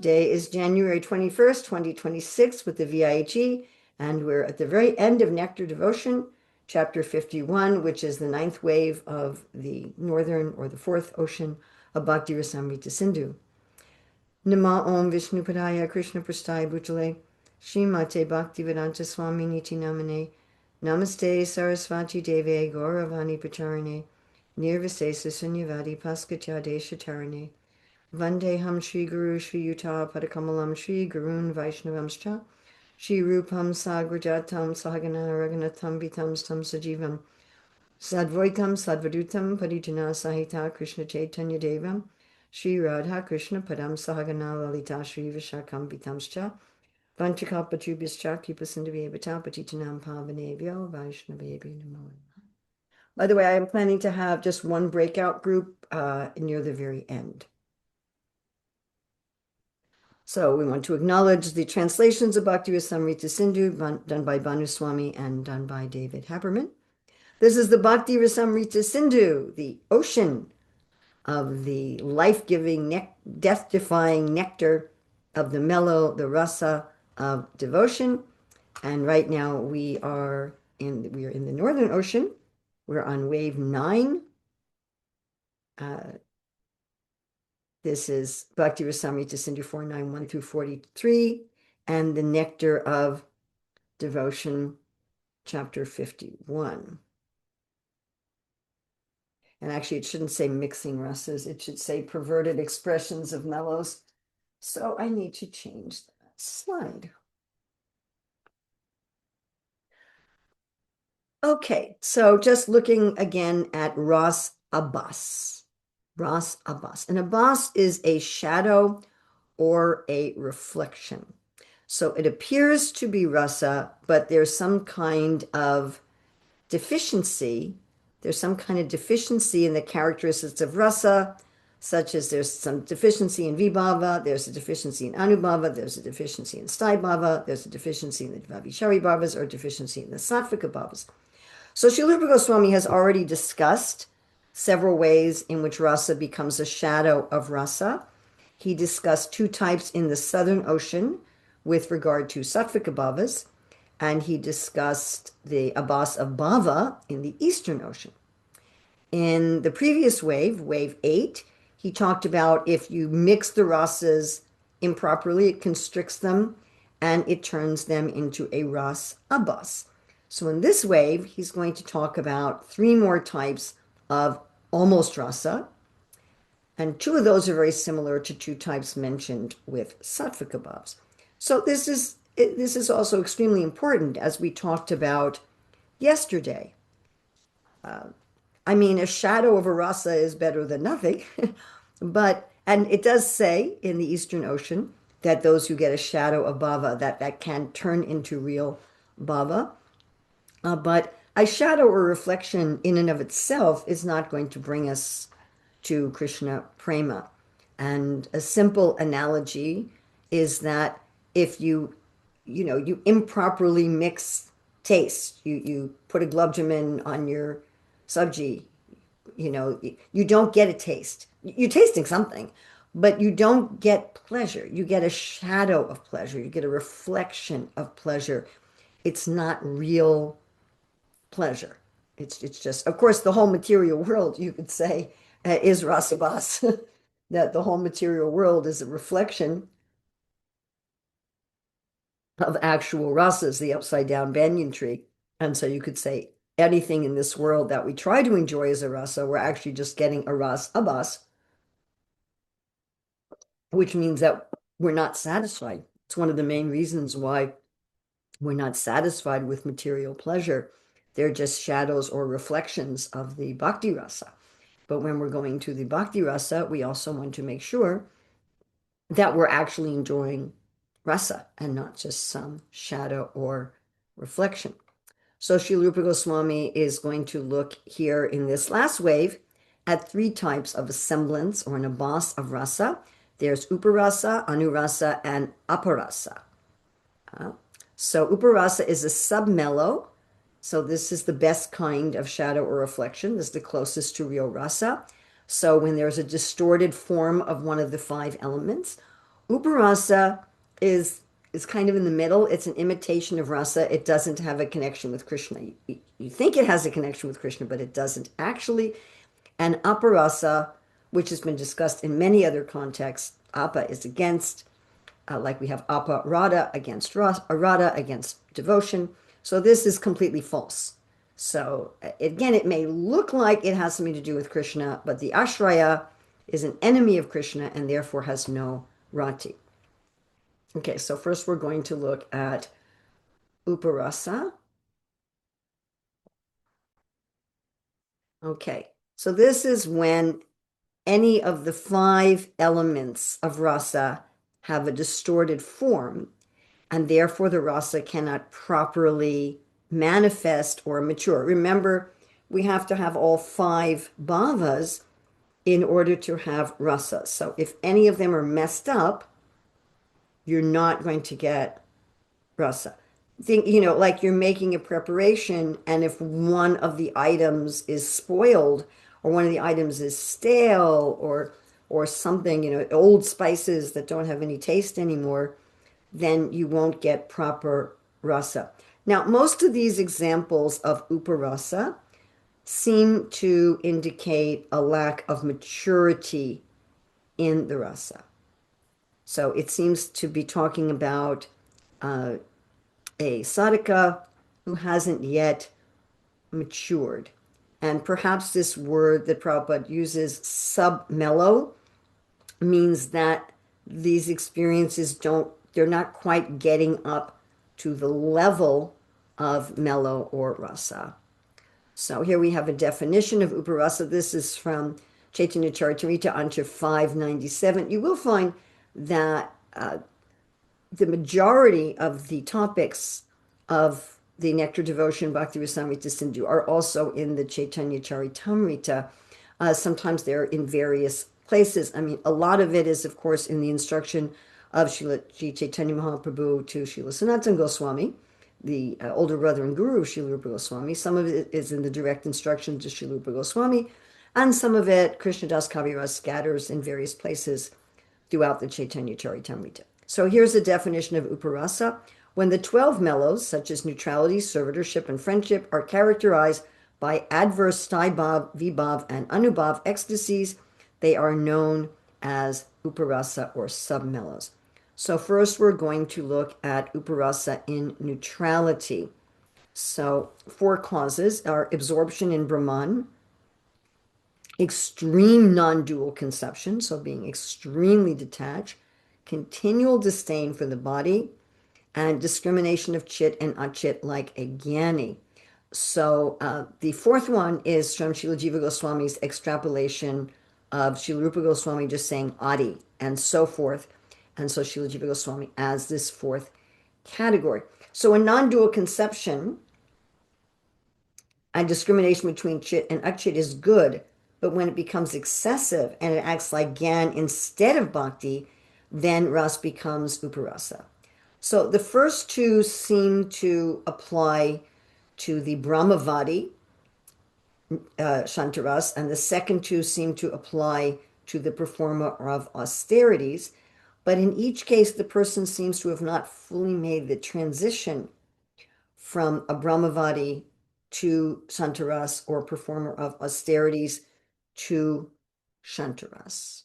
Today is January 21st, 2026 with the VIHE, and we're at the very end of Nectar Devotion, chapter 51, which is the ninth wave of the northern or the fourth ocean of Bhakti Rasamrita Sindhu. Nama Om Vishnupadaya Krishna Prasthaya Bhutale Srimate Bhaktivedanta Swami Niti Namane Namaste Sarasvati Deve Gauravani Pacharane Nirvisesa Sunyavadi Paskatya Deshatarane Vandeham Shri Guru Shri Yuta Padakamalam Shri Gurun Vaishnavamscha Shri Rupam Sagrajatam Sahagana Raghunatham Vitam Stam Sajivam Sadvaitam Sadvadutam Padijana Sahita Krishna Chaitanya Devam Shri Radha Krishna Padam Sahagana Lalita Shri Vishakam Vitamscha Vanchakapachubhischa Kipasindhavyevatam Patitanam Pavanebhyo Vaishnavebhyo Namo. By the way, I am planning to have just one breakout group near the very end. So we want to acknowledge the translations of Bhakti Rasamrita Sindhu done by Bhanu Swami and done by David Haberman. This is the Bhakti Rasamrita Sindhu, the ocean of the life-giving, death-defying nectar of the mellow, the rasa of devotion. And right now we are in the Northern Ocean. We're on wave 9. This is Bhakti Rasamrita Sindhu 491 through 43, and the Nectar of Devotion, chapter 51. And actually, it shouldn't say mixing rasas. It should say perverted expressions of mellows. So I need to change that slide. Okay, so just looking again at Ras Abbas. Ras Abbas. And Abbas is a shadow or a reflection. So it appears to be rasa, but there's some kind of deficiency. There's some kind of deficiency in the characteristics of rasa, such as there's some deficiency in vibhava, there's a deficiency in anubhava, there's a deficiency in sthai there's a deficiency in the vavishari bhavas, or a deficiency in the sattvika bhavas. So Srila Rupa Goswami has already discussed several ways in which rasa becomes a shadow of rasa. He discussed 2 types in the Southern Ocean with regard to sattvika bhavas, and he discussed the abbas of bhava in the Eastern Ocean. In the previous wave, wave 8, he talked about if you mix the rasas improperly, it constricts them and it turns them into a ras abbas. So in this wave, he's going to talk about 3 more types of almost rasa, and 2 of those are very similar to 2 types mentioned with sattvika bhavas. So this is also extremely important, as we talked about yesterday. I mean, a shadow of a rasa is better than nothing, and it does say in the Eastern Ocean that those who get a shadow of bhava, that can turn into real bhava. But a shadow or reflection in and of itself is not going to bring us to Krishna prema. And a simple analogy is that if you improperly mix taste, you put a gulab jamun on your sabji, you don't get a taste. You're tasting something, but you don't get pleasure. You get a shadow of pleasure. You get a reflection of pleasure. It's not real pleasure. It's just, of course, the whole material world, you could say, is rasabas. That the whole material world is a reflection of actual rasas, the upside down banyan tree. And so you could say anything in this world that we try to enjoy as a rasa, we're actually just getting a ras abbas, which means that we're not satisfied. It's one of the main reasons why we're not satisfied with material pleasure. They're just shadows or reflections of the bhakti rasa. But when we're going to the bhakti rasa, we also want to make sure that we're actually enjoying rasa and not just some shadow or reflection. So Srila Rupa Goswami is going to look here in this last wave at 3 types of a semblance or an abbas of rasa. There's uparasa, anurasa, and aparasa. So uparasa is a submellow. So this is the best kind of shadow or reflection. This is the closest to real rasa. So when there's a distorted form of one of the 5 elements, Uparasa is is kind of in the middle. It's an imitation of rasa. It doesn't have a connection with Krishna. You think it has a connection with Krishna, but it doesn't actually. And aparasa, which has been discussed in many other contexts, apa is against, like we have apa rada against rada against devotion. So this is completely false. So again, it may look like it has something to do with Krishna, but the ashraya is an enemy of Krishna and therefore has no rati. Okay, so first we're going to look at uparasa. Okay, so this is when any of the five elements of rasa have a distorted form, and therefore the rasa cannot properly manifest or mature. Remember, we have to have all five bhavas in order to have rasa. So if any of them are messed up, you're not going to get rasa. Think, like you're making a preparation, and if one of the items is spoiled, or one of the items is stale, or something, old spices that don't have any taste anymore, then you won't get proper rasa. Now, most of these examples of uparasa seem to indicate a lack of maturity in the rasa. So it seems to be talking about uh, a sadhaka who hasn't yet matured. And perhaps this word that Prabhupada uses, sub-mellow, means that these experiences they're not quite getting up to the level of mellow or rasa. So here we have a definition of uparasa. This is from Chaitanya Charitamrita, Ancha 597. You will find that the majority of the topics of the Nectar Devotion Bhakti Rasamrita Sindhu are also in the Chaitanya Charitamrita. Sometimes they're in various places. I mean, a lot of it is, of course, in the instruction of Srila Chaitanya Mahaprabhu to Srila Sanatana Goswami, the older brother and guru of Srila Rupa Goswami. Some of it is in the direct instruction to Srila Rupa Goswami, and some of it Krishnadas Kaviraj scatters in various places throughout the Chaitanya Charitamrita. So here's a definition of uparasa. When the 12 mellows, such as neutrality, servitorship, and friendship, are characterized by adverse sthai-bhav, vibhav, and anubhav ecstasies, they are known as uparasa or sub-mellows. So first we're going to look at uparasa in neutrality. So four causes are absorption in Brahman, extreme non-dual conception, so being extremely detached, continual disdain for the body, and discrimination of chit and achit like a jnani. So the fourth one is from Srila Jiva Goswami's extrapolation of Srila Rupa Goswami just saying adi and so forth. And so Srila Jiva Goswami adds this fourth category. So a non-dual conception and discrimination between chit and achit is good, but when it becomes excessive and it acts like gyan instead of bhakti, then ras becomes uparasa. So the first two seem to apply to the Brahmavadi Shantaras, and the second two seem to apply to the performer of austerities. But in each case, the person seems to have not fully made the transition from a Brahmavadi to Shantaras or performer of austerities to Shantaras.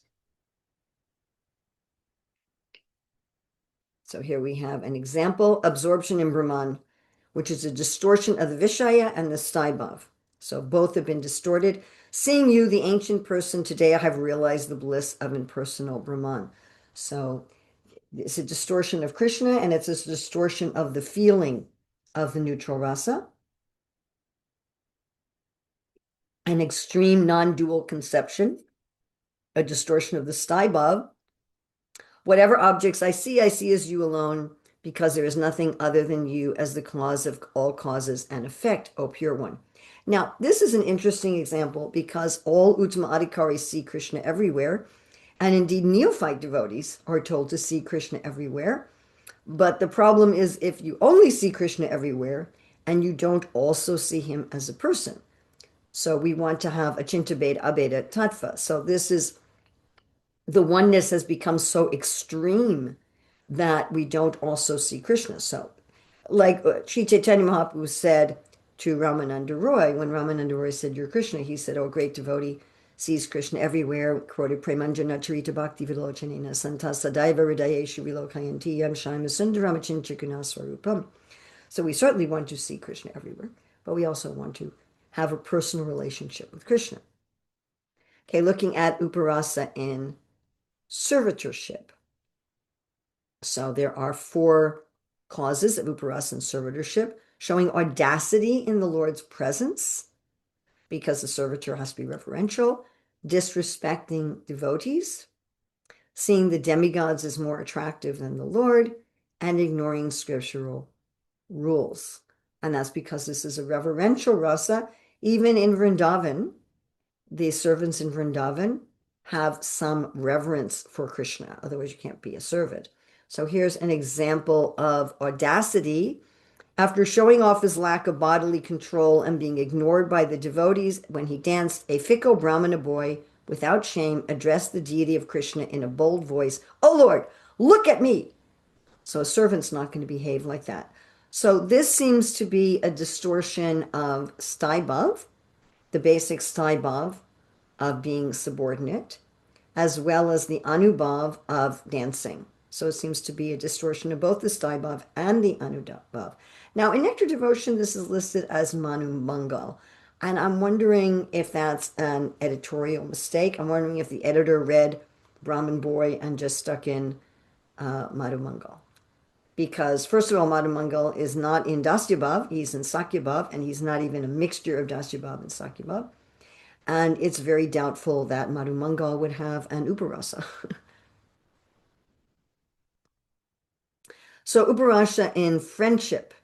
So here we have an example, absorption in Brahman, which is a distortion of the Vishaya and the Staibhav. So both have been distorted. Seeing you, the ancient person, today I have realized the bliss of impersonal Brahman. So it's a distortion of Krishna, and it's a distortion of the feeling of the neutral rasa. An extreme non-dual conception, a distortion of the Staibhav. Whatever objects I see as you alone, because there is nothing other than you as the cause of all causes and effect, O pure one. Now, this is an interesting example because all Uttama Adhikaris see Krishna everywhere, and indeed neophyte devotees are told to see Krishna everywhere. But the problem is if you only see Krishna everywhere and you don't also see him as a person. So we want to have a Chintabeda Abeda Tattva. So this is the oneness has become so extreme that we don't also see Krishna. So, like Sri Chaitanya Mahaprabhu said to Ramananda Roy, when Ramananda Roy said, "You're Krishna," he said, "Oh, great devotee sees Krishna everywhere." Quoted Premanjana Charita Bhakti Vilochanena Santa Sadaiva Hridayeshu Vilokayanti Yam Shaima Sundaram Achinchakuna Swarupam. So we certainly want to see Krishna everywhere, but we also want to have a personal relationship with Krishna. Okay, looking at Uparasa in servitorship. So there are four causes of uparasa and servitorship: showing audacity in the Lord's presence, because the servitor has to be reverential; disrespecting devotees; seeing the demigods as more attractive than the Lord; and ignoring scriptural rules. And that's because this is a reverential rasa. Even in Vrindavan, the servants in Vrindavan have some reverence for Krishna. Otherwise, you can't be a servant. So here's an example of audacity. After showing off his lack of bodily control and being ignored by the devotees when he danced, a fickle Brahmana boy, without shame, addressed the deity of Krishna in a bold voice, "Oh Lord, look at me!" So a servant's not going to behave like that. So this seems to be a distortion of Staibhav, the basic Staibhav of being subordinate, as well as the Anubhav of dancing. So it seems to be a distortion of both the Staibhav and the Anubhav. Now, in Nectar Devotion, this is listed as Manu Mangal. And I'm wondering if that's an editorial mistake. I'm wondering if the editor read Brahmin Boy and just stuck in Madhu Mangal. Because, first of all, Madhu Mangal is not in Dasyabhav, he's in Sakyabhav, and he's not even a mixture of Dasyabhav and Sakyabhav. And it's very doubtful that Madhu Mangal would have an Uparasa. So Uparasa in friendship.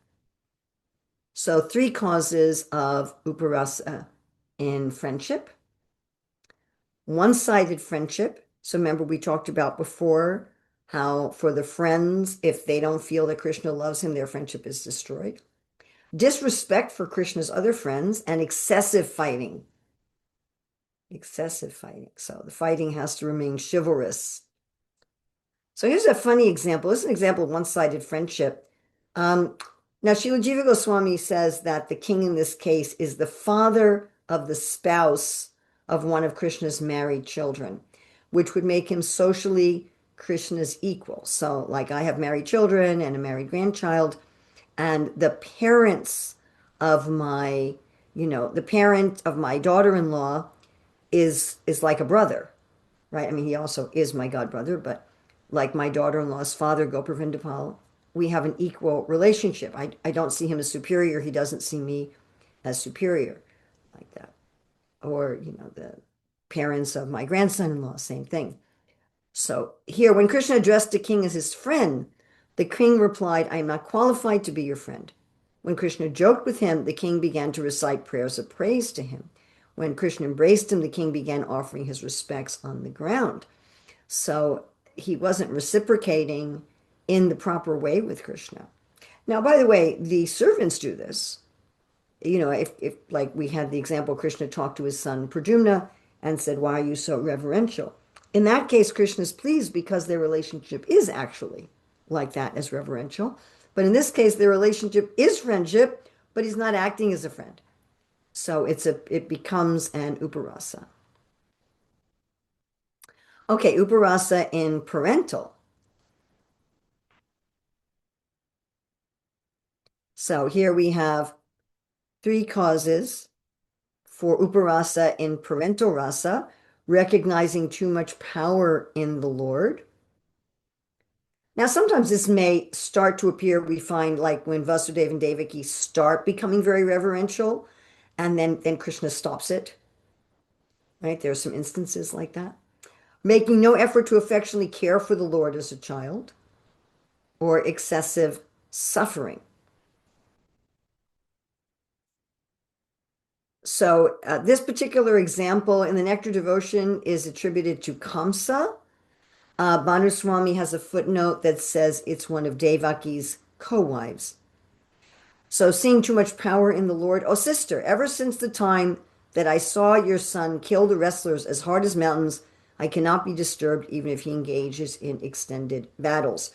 So three causes of Uparasa in friendship. One-sided friendship. So remember we talked about before how for the friends, if they don't feel that Krishna loves him, their friendship is destroyed. Disrespect for Krishna's other friends and excessive fighting. Excessive fighting. So the fighting has to remain chivalrous. So here's a funny example. This is an example of one-sided friendship. Now, Srila Jiva Goswami says that the king in this case is the father of the spouse of one of Krishna's married children, which would make him socially Krishna's equal. So, like I have married children and a married grandchild, and the parents of my, the parent of my daughter-in-law is like a brother, right? I mean, he also is my god brother, but like my daughter-in-law's father, Gopavindapal, we have an equal relationship. I don't see him as superior. He doesn't see me as superior like that. Or, the parents of my grandson-in-law, same thing. So here, when Krishna addressed the king as his friend, the king replied, "I am not qualified to be your friend." When Krishna joked with him, the king began to recite prayers of praise to him. When Krishna embraced him, the king began offering his respects on the ground. So he wasn't reciprocating in the proper way with Krishna. Now, by the way, the servants do this. If like we had the example, Krishna talked to his son Pradyumna and said, "Why are you so reverential?" In that case, Krishna is pleased because their relationship is actually like that, as reverential. But in this case, their relationship is friendship, but he's not acting as a friend. So it becomes an uparasa. Okay, uparasa in parental. So here we have three causes for uparasa in parental rasa: recognizing too much power in the Lord. Now, sometimes this may start to appear, we find like when Vasudeva and Devaki start becoming very reverential, and then Krishna stops it, right? There are some instances like that. Making no effort to affectionately care for the Lord as a child, or excessive suffering. So this particular example in the Nectar Devotion is attributed to Kamsa. Bhanuswami has a footnote that says it's one of Devaki's co-wives. So seeing too much power in the Lord. "Oh, sister, ever since the time that I saw your son kill the wrestlers as hard as mountains, I cannot be disturbed even if he engages in extended battles.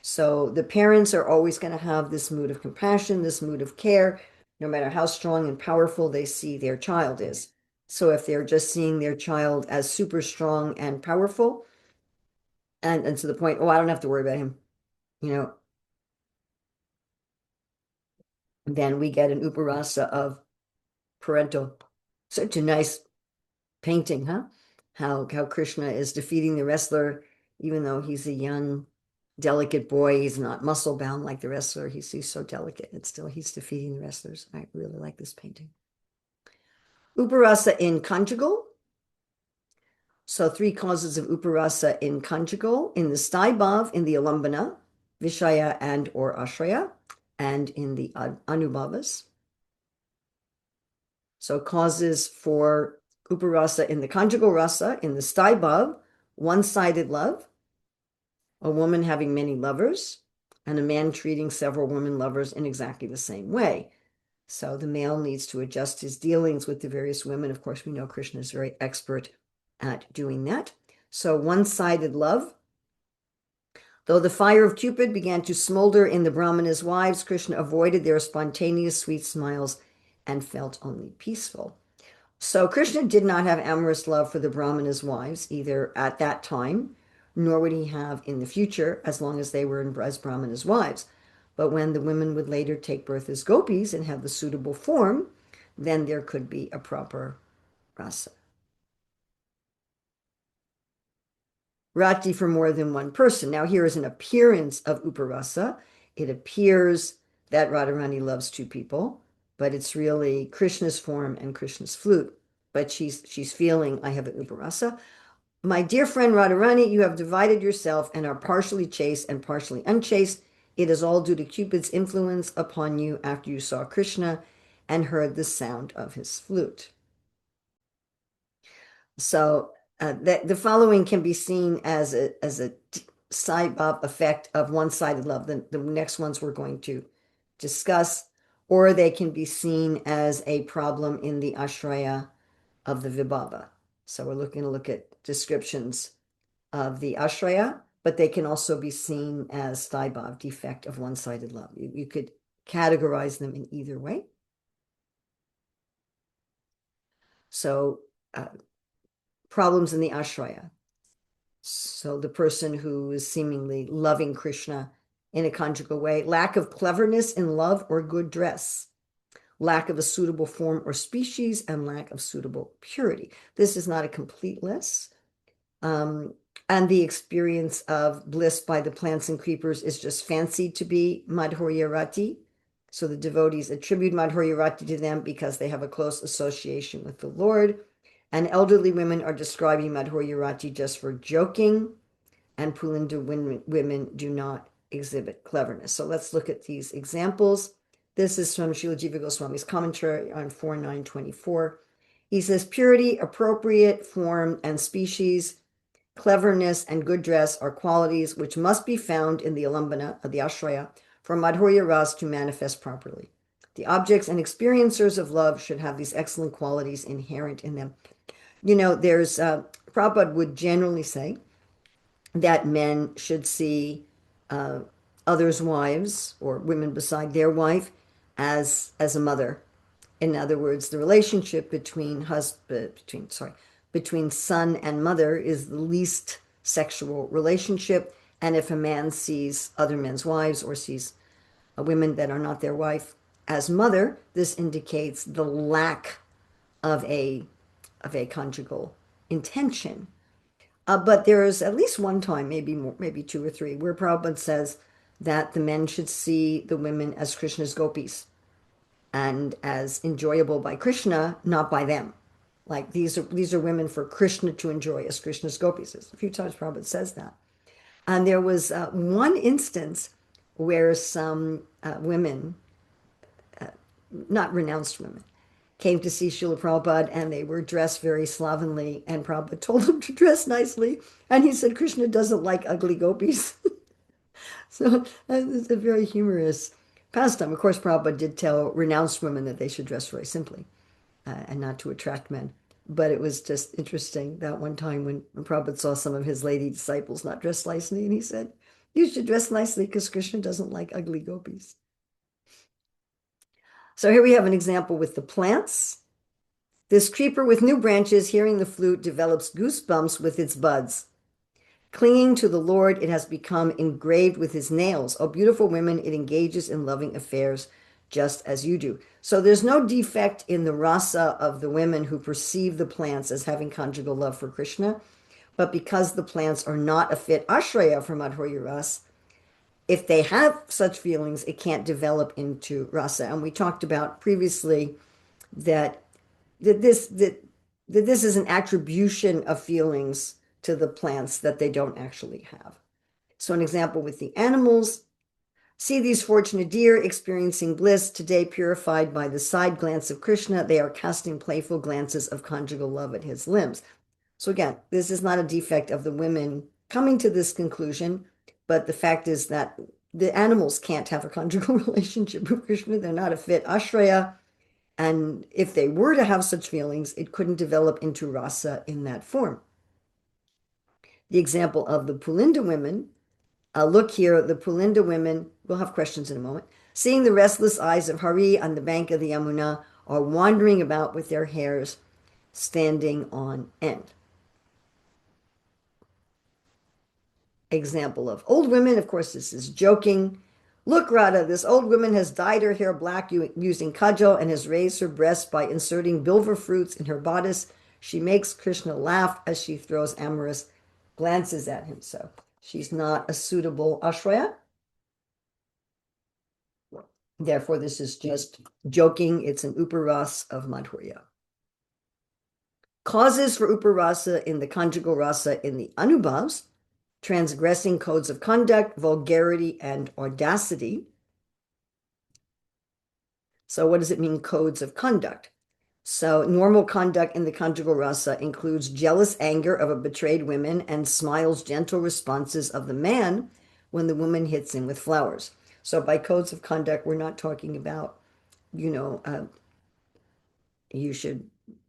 So the parents are always going to have this mood of compassion, this mood of care, no matter how strong and powerful they see their child is. So if they're just seeing their child as super strong and powerful, and to the point, oh, I don't have to worry about him, you know, then we get an uparasa of parental. Such a nice painting, huh? How Krishna is defeating the wrestler, even though he's a young, delicate boy. He's not muscle bound like the wrestler. He's so delicate, and still he's defeating the wrestlers. I really like this painting. Uparasa in conjugal. So three causes of uparasa in conjugal, in the staibhav, in the alambana, vishaya and or ashraya, and in the anubhavas. So causes for uparasa in the conjugal rasa, in the staibhav, one-sided love, a woman having many lovers, and a man treating several women lovers in exactly the same way. So the male needs to adjust his dealings with the various women. Of course, we know Krishna is very expert at doing that. So one-sided love. Though the fire of Cupid began to smolder in the Brahmana's wives, Krishna avoided their spontaneous sweet smiles and felt only peaceful. So Krishna did not have amorous love for the Brahmana's wives, either at that time, nor would he have in the future, as long as they were as Brahmana's wives. But when the women would later take birth as gopis and have the suitable form, then there could be a proper rasa. Rati for more than one person. Now here is an appearance of uparasa. It appears that Radharani loves two people, but it's really Krishna's form and Krishna's flute. But she's feeling, I have an uparasa. My dear friend Radharani, you have divided yourself and are partially chaste and partially unchaste. It is all due to Cupid's influence upon you after you saw Krishna and heard the sound of his flute. So the following can be seen as a side effect of one-sided love. The next ones we're going to discuss, or they can be seen as a problem in the ashraya of the vibhava. So we're looking to look at descriptions of the ashraya, but they can also be seen as staibhav, defect of one-sided love. You could categorize them in either way. So problems in the ashraya. So the person who is seemingly loving Krishna in a conjugal way, lack of cleverness in love or good dress, lack of a suitable form or species, and lack of suitable purity. This is not a complete list. And the experience of bliss by the plants and creepers is just fancied to be Madhurya Rati. So the devotees attribute Madhurya Rati to them because they have a close association with the Lord. And elderly women are describing Madhurya Rati just for joking, and Pulinda women do not exhibit cleverness. So let's look at these examples. This is from Srila Jiva Goswami's commentary on 4.9.24. He says, purity, appropriate form and species, cleverness, and good dress are qualities which must be found in the alambana of the ashraya for Madhurya Ras to manifest properly. The objects and experiencers of love should have these excellent qualities inherent in them. You know, Prabhupada would generally say that men should see others' wives or women beside their wife as a mother. In other words, the relationship between son and mother is the least sexual relationship. And if a man sees other men's wives or sees women that are not their wife as mother, this indicates the lack of a conjugal intention. But there is at least one time, maybe more, maybe two or three, where Prabhupada says that the men should see the women as Krishna's gopis and as enjoyable by Krishna, not by them. Like these are women for Krishna to enjoy as Krishna's gopis. A few times Prabhupada says that. And there was one instance where some women, not renounced women, came to see Srila Prabhupada, and they were dressed very slovenly, and Prabhupada told them to dress nicely, and he said Krishna doesn't like ugly gopis. So it's a very humorous pastime. Of course, Prabhupada did tell renounced women that they should dress very simply and not to attract men. But it was just interesting that one time when Prabhupada saw some of his lady disciples not dressed nicely, and he said, "You should dress nicely because Krishna doesn't like ugly gopis." So here we have an example with the plants. This creeper with new branches, hearing the flute, develops goosebumps with its buds. Clinging to the Lord, it has become engraved with his nails. O beautiful women, it engages in loving affairs just as you do. So there's no defect in the rasa of the women who perceive the plants as having conjugal love for Krishna, but because the plants are not a fit ashraya for Madhurya Ras, if they have such feelings, it can't develop into rasa. And we talked about previously that that this that that this is an attribution of feelings to the plants that they don't actually have. So an example with the animals, see these fortunate deer experiencing bliss today purified by the side glance of Krishna. They are casting playful glances of conjugal love at his limbs. So again, this is not a defect of the women coming to this conclusion, but the fact is that the animals can't have a conjugal relationship with Krishna. They're not a fit ashraya. And if they were to have such feelings, it couldn't develop into rasa in that form. The example of the Pulinda women, look here, the Pulinda women, we'll have questions in a moment, seeing the restless eyes of Hari on the bank of the Yamuna, are wandering about with their hairs standing on end. Example of old women, of course, this is joking. Look, Radha, this old woman has dyed her hair black using kajal and has raised her breast by inserting bilva fruits in her bodice. She makes Krishna laugh as she throws amorous glances at him. So she's not a suitable ashraya. Therefore, this is just joking. It's an uparas of Madhurya. Causes for uparasa in the conjugal rasa in the anubhavs: transgressing codes of conduct, vulgarity, and audacity. So what does it mean, codes of conduct? So normal conduct in the conjugal rasa includes jealous anger of a betrayed woman and smiles gentle responses of the man when the woman hits him with flowers. So by codes of conduct, we're not talking about, you know, you should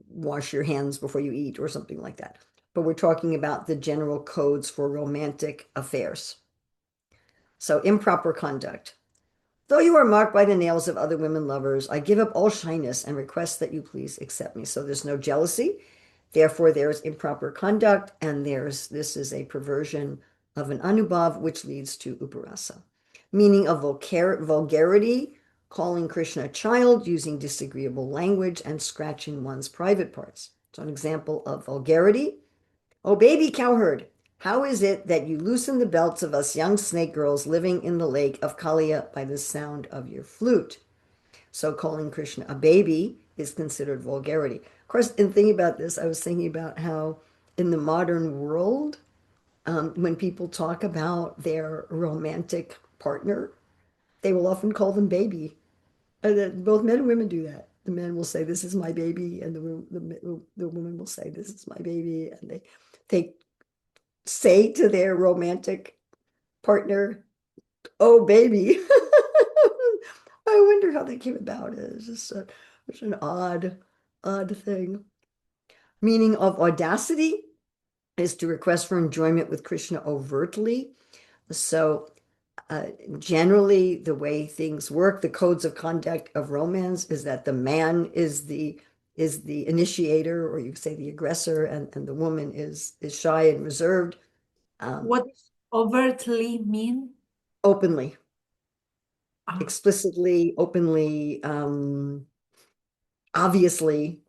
wash your hands before you eat or something like that. But we're talking about the general codes for romantic affairs. So improper conduct. Though you are marked by the nails of other women lovers, I give up all shyness and request that you please accept me. So there's no jealousy. Therefore, there's improper conduct, and this is a perversion of an anubhav, which leads to uparasa. Meaning of vulgarity, calling Krishna a child, using disagreeable language, and scratching one's private parts. So an example of vulgarity. Oh, baby cowherd, how is it that you loosen the belts of us young snake girls living in the lake of Kaliya by the sound of your flute? So calling Krishna a baby is considered vulgarity. Of course, in thinking about this, I was thinking about how in the modern world, when people talk about their romantic partner, they will often call them baby. And both men and women do that. The men will say, "This is my baby," and the woman will say, "This is my baby," and they say to their romantic partner, "Oh, baby." I wonder how that came about. It's just such an odd thing. Meaning of audacity is to request for enjoyment with Krishna overtly. So generally, the way things work, the codes of conduct of romance is that the man is the initiator, or you could say the aggressor, and the woman is shy and reserved. What does overtly mean? Openly, Ah, explicitly, openly, obviously.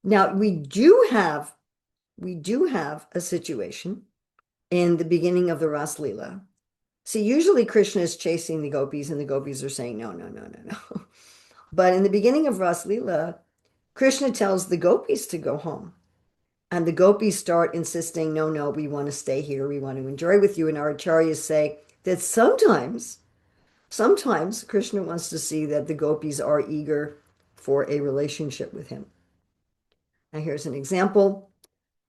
Now we do have a situation in the beginning of the Ras Leela. See, usually Krishna is chasing the gopis, and the gopis are saying no, no, no, no, no. But in the beginning of Ras Leela, Krishna tells the gopis to go home. And the gopis start insisting, no, no, we want to stay here. We want to enjoy with you. And our acharyas say that sometimes Krishna wants to see that the gopis are eager for a relationship with him. Now, here's an example.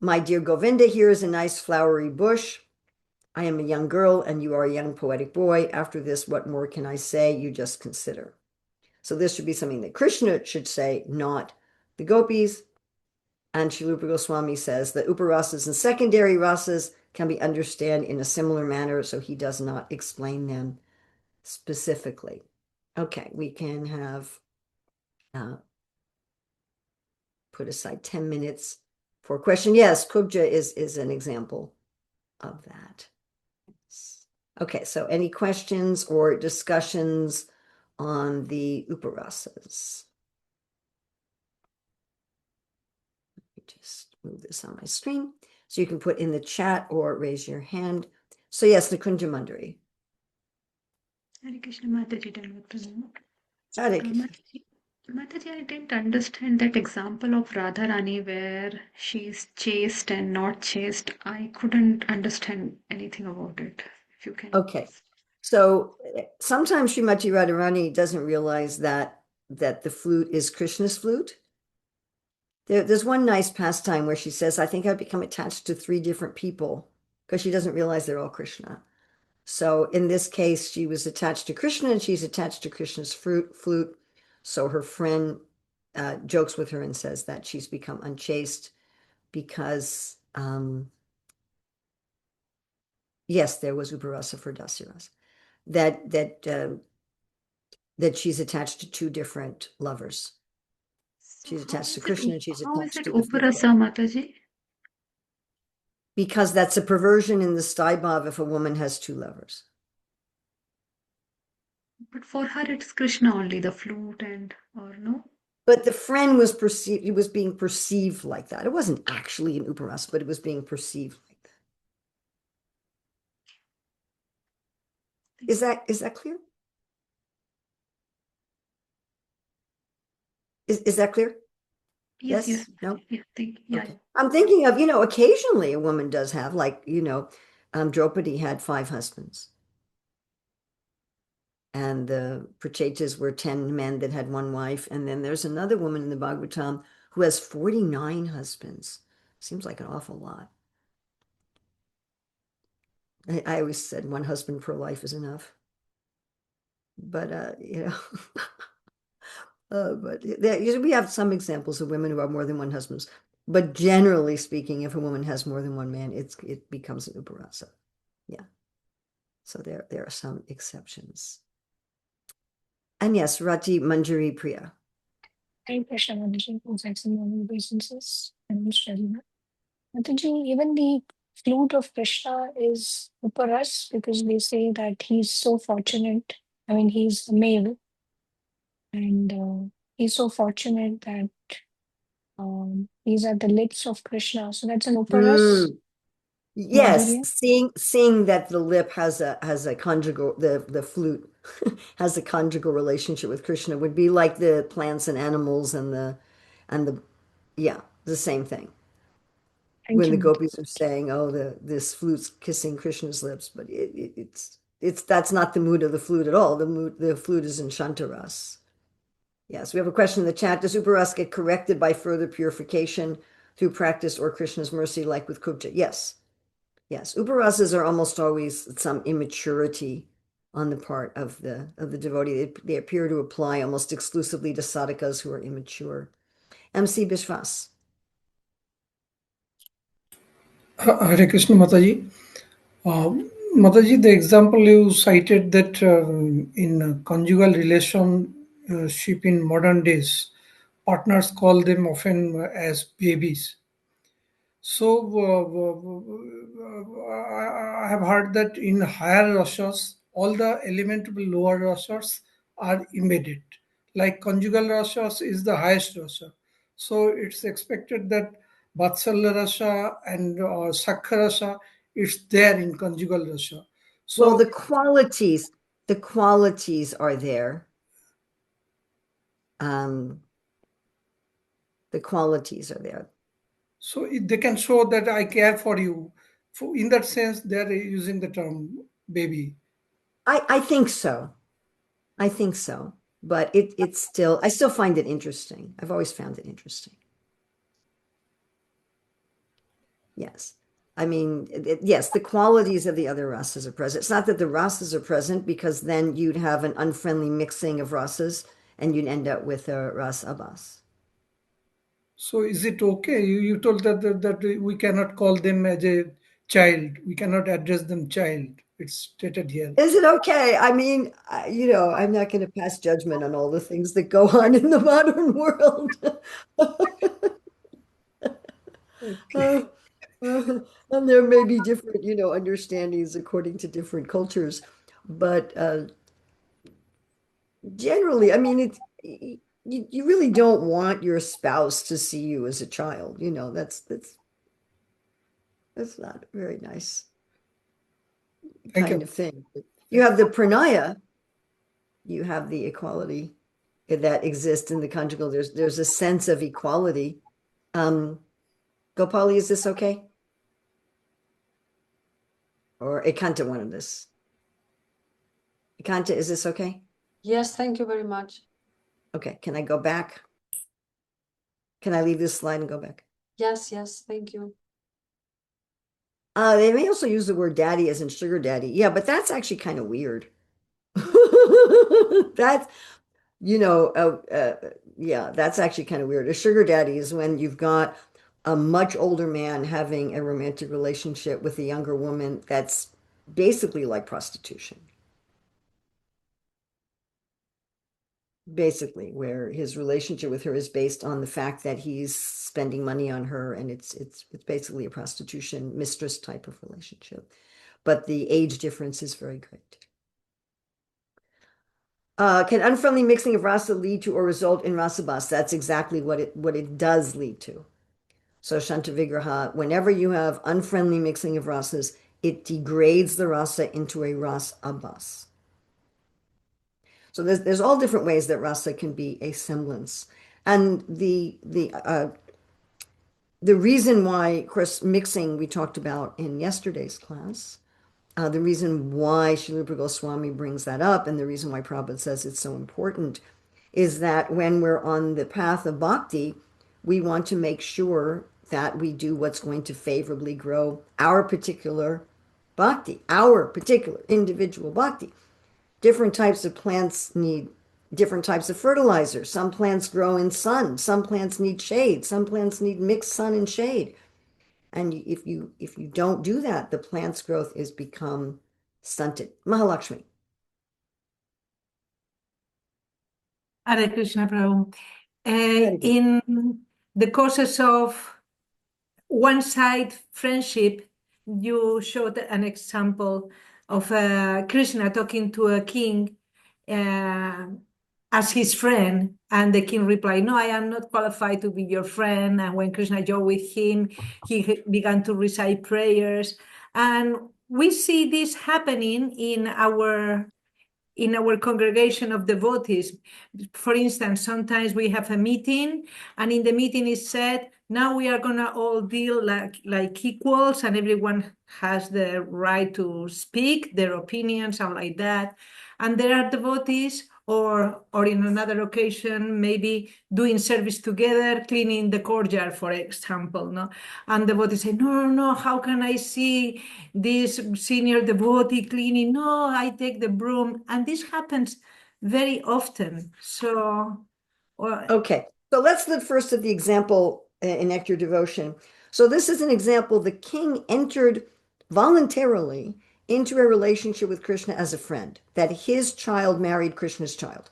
My dear Govinda, here is a nice flowery bush. I am a young girl and you are a young poetic boy. After this, what more can I say? You just consider. So this should be something that Krishna should say, not the gopis. And Srila Goswami says that uparasas and secondary rasas can be understood in a similar manner, so he does not explain them specifically. Okay, we can have put aside 10 minutes for a question. Yes, Kubja is an example of that. Okay, so any questions or discussions on the uparasas? Let me just move this on my screen. So you can put in the chat or raise your hand. So yes, the Kunja Mandari. Hare Krishna Mataji, Hare Krishna. Mataji, I didn't understand that example of Radharani where she's chaste and not chaste. I couldn't understand anything about it. If you can. Okay. So sometimes Srimati Radharani doesn't realize that the flute is Krishna's flute. There's one nice pastime where she says, I think I've become attached to 3 different people because she doesn't realize they're all Krishna. So in this case, she was attached to Krishna and she's attached to Krishna's flute. So her friend jokes with her and says that she's become unchaste because, yes, there was uparasa for Dasiras, that she's attached to 2 different lovers. So She's how attached to is it, Krishna and she's how is attached it to the flute player. Uparasa, Mataji? Because that's a perversion in the Staibhav if a woman has 2 lovers. But for her, it's Krishna only, the flute and, or no? But the friend was perceived, it was being perceived like that. It wasn't actually an uparas, but it was being perceived like that. Is that clear? Is that clear? Yes, Yes? No? yeah, yeah. Okay. I'm thinking of, occasionally a woman does have, like, Draupadi had 5 husbands. And the Prachetas were 10 men that had 1 wife. And then there's another woman in the Bhagavatam who has 49 husbands. Seems like an awful lot. I always said 1 husband per life is enough. But, but we have some examples of women who have more than 1 husband. But generally speaking, if a woman has more than 1 man, it becomes an uparasa. Yeah. So there are some exceptions. And yes, Rati Manjari Priya. Hare Krishna Mataji, who's excellent obeisances and Sharina. Mataji, even the flute of Krishna is uparas because they say that he's so fortunate. I mean, he's a male and he's so fortunate that he's at the lips of Krishna. So that's an uparas, Yes, madhurya. seeing that the lip has a conjugal, the flute has a conjugal relationship with Krishna would be like the plants and animals and the yeah, the same thing. Thank When you, the Mataji. gopis are saying, "Oh, this flute's kissing Krishna's lips," but it's that's not the mood of the flute at all. The flute is in Shantaras. Yes, we have a question in the chat. Does Uparas get corrected by further purification through practice or Krishna's mercy, like with Kupja? Yes. Yes. Uparasas are almost always some immaturity on the part of the devotee. They appear to apply almost exclusively to sadhakas who are immature. MC Bishwas. Hare Krishna Mataji. Mataji, the example you cited that in conjugal relationship in modern days, partners call them often as babies. So I have heard that in higher rasas, all the element of lower rasas are embedded. Like conjugal rasas is the highest rasa. So it's expected that Vatsalya rasa and Sakha rasa, it's there in conjugal rasa. Well, So the qualities are there. The qualities are there. so they can show that I care for you. In that sense, they are using the term baby. I think so. I think so. But it's still, I still find it interesting. I've always found it interesting. Yes. I mean, yes, the qualities of the other rasas are present. It's not that the rasas are present because then you'd have an unfriendly mixing of rasas and you'd end up with a ras abas. So is it okay? You told that we cannot call them as a child. We cannot address them child. It's stated here. Is it okay? I mean, I'm not going to pass judgment on all the things that go on in the modern world. Okay. And there may be different, understandings according to different cultures. But generally, I mean, you really don't want your spouse to see you as a child. That's not a very nice Thank kind you. of thing. You have the pranaya, you have the equality that exists in the conjugal. There's a sense of equality. Gopali, is this okay? Or Ekanta, one of this. Ekanta, is this okay? Yes, thank you very much. Okay, can I go back? Can I leave this slide and go back? Yes, thank you. They may also use the word daddy as in sugar daddy. Yeah, but that's actually kind of weird. That's, yeah, that's actually kind of weird. A sugar daddy is when you've got a much older man having a romantic relationship with a younger woman that's basically like prostitution. Basically, where his relationship with her is based on the fact that he's spending money on her, and it's basically a prostitution mistress type of relationship. But the age difference is very great. Can unfriendly mixing of rasa lead to or result in rasabas? That's exactly what it does lead to. So Shanta Vigraha, whenever you have unfriendly mixing of rasas, it degrades the rasa into a ras abas. So there's all different ways that rasa can be a semblance. And the reason why, of course, mixing we talked about in yesterday's class, the reason why Srila Rupa Goswami brings that up, and the reason why Prabhupada says it's so important, is that when we're on the path of bhakti, we want to make sure that we do what's going to favorably grow our particular bhakti, our particular individual bhakti. Different types of plants need different types of fertilizer. Some plants grow in sun, some plants need shade, some plants need mixed sun and shade. And if you don't do that, the plant's growth is become stunted. Mahalakshmi. Hare Krishna Prabhu. In the courses of one-side friendship, you showed an example of Krishna talking to a king as his friend, and the king replied, "No, I am not qualified to be your friend." And when Krishna joined with him, he began to recite prayers. And we see this happening in our congregation of devotees. For instance, sometimes we have a meeting, and in the meeting is said, now we are going to all deal like equals, and everyone has the right to speak their opinions and like that. And there are devotees, or in another occasion, maybe doing service together, cleaning the courtyard, for example. No? And the devotee say, no, how can I see this senior devotee cleaning? No, I take the broom. And this happens very often. So, Okay, so let's look first at the example in Nectar of Devotion. So this is an example. The king entered voluntarily into a relationship with Krishna as a friend, that his child married Krishna's child.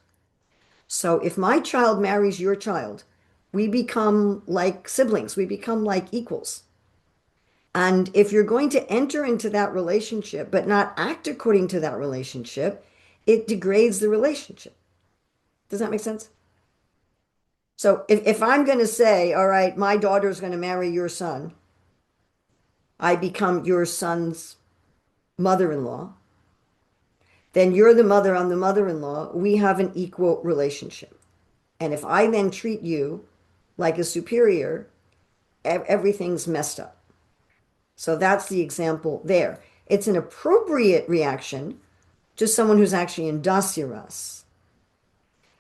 So if my child marries your child, we become like siblings, we become like equals. And if you're going to enter into that relationship but not act according to that relationship, it degrades the relationship. Does that make sense? So if I'm going to say, all right, my daughter is going to marry your son, I become your son's mother-in-law, then you're the mother, I'm the mother-in-law, we have an equal relationship. And if I then treat you like a superior, everything's messed up. So that's the example there. It's an appropriate reaction to someone who's actually in Dasyaras.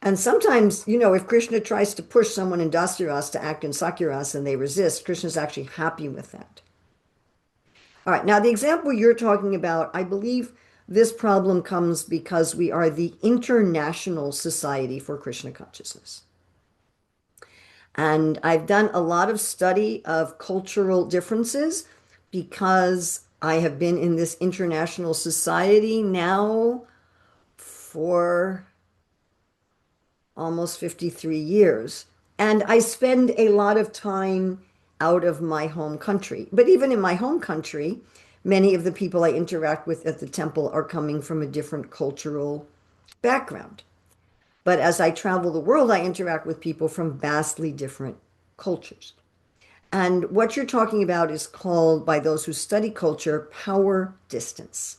And sometimes, if Krishna tries to push someone in Dasyaras to act in Sakyaras and they resist, Krishna's actually happy with that. All right, now the example you're talking about, I believe this problem comes because we are the International Society for Krishna Consciousness. And I've done a lot of study of cultural differences because I have been in this international society now for almost 53 years. And I spend a lot of time out of my home country. But even in my home country, many of the people I interact with at the temple are coming from a different cultural background. But as I travel the world, I interact with people from vastly different cultures. And what you're talking about is called, by those who study culture, power distance.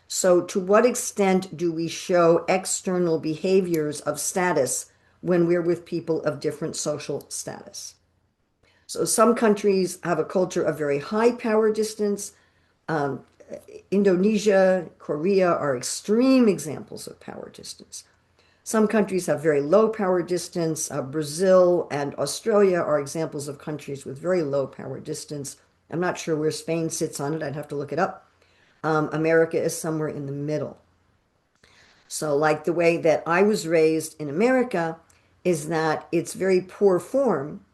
So, to what extent do we show external behaviors of status when we're with people of different social status? So, some countries have a culture of very high power distance. Um, Indonesia, Korea are extreme examples of power distance. Some countries have very low power distance. Brazil and Australia are examples of countries with very low power distance. I'm not sure where Spain sits on it. I'd have to look it up. America is somewhere in the middle. So, like the way that I was raised in America is that it's very poor form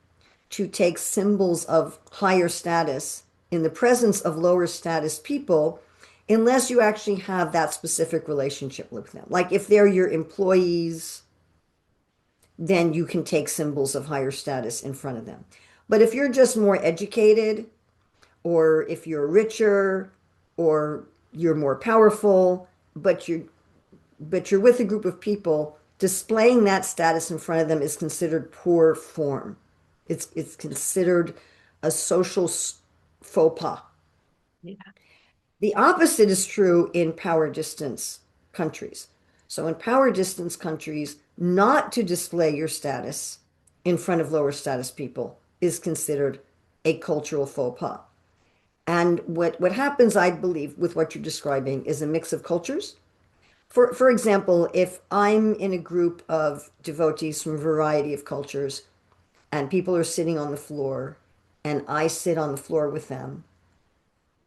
to take symbols of higher status in the presence of lower status people unless you actually have that specific relationship with them. Like if they're your employees, then you can take symbols of higher status in front of them. But if you're just more educated, or if you're richer, or you're more powerful, but you're with a group of people, displaying that status in front of them is considered poor form. It's considered a social faux pas. Yeah. The opposite is true in power distance countries. So in power distance countries, not to display your status in front of lower status people is considered a cultural faux pas. And what happens, I believe, with what you're describing is a mix of cultures. For example, if I'm in a group of devotees from a variety of cultures and people are sitting on the floor and I sit on the floor with them,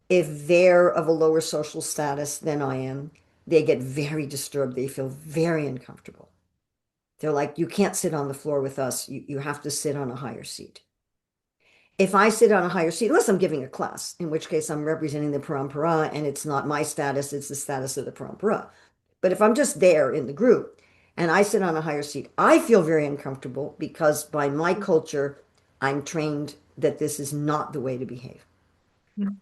if they're of a lower social status than I am, they get very disturbed. They feel very uncomfortable. They're like, you can't sit on the floor with us. You have to sit on a higher seat. If I sit on a higher seat, unless I'm giving a class, in which case I'm representing the parampara and it's not my status, it's the status of the parampara. But if I'm just there in the group and I sit on a higher seat, I feel very uncomfortable because by my culture, I'm trained that this is not the way to behave. Mm.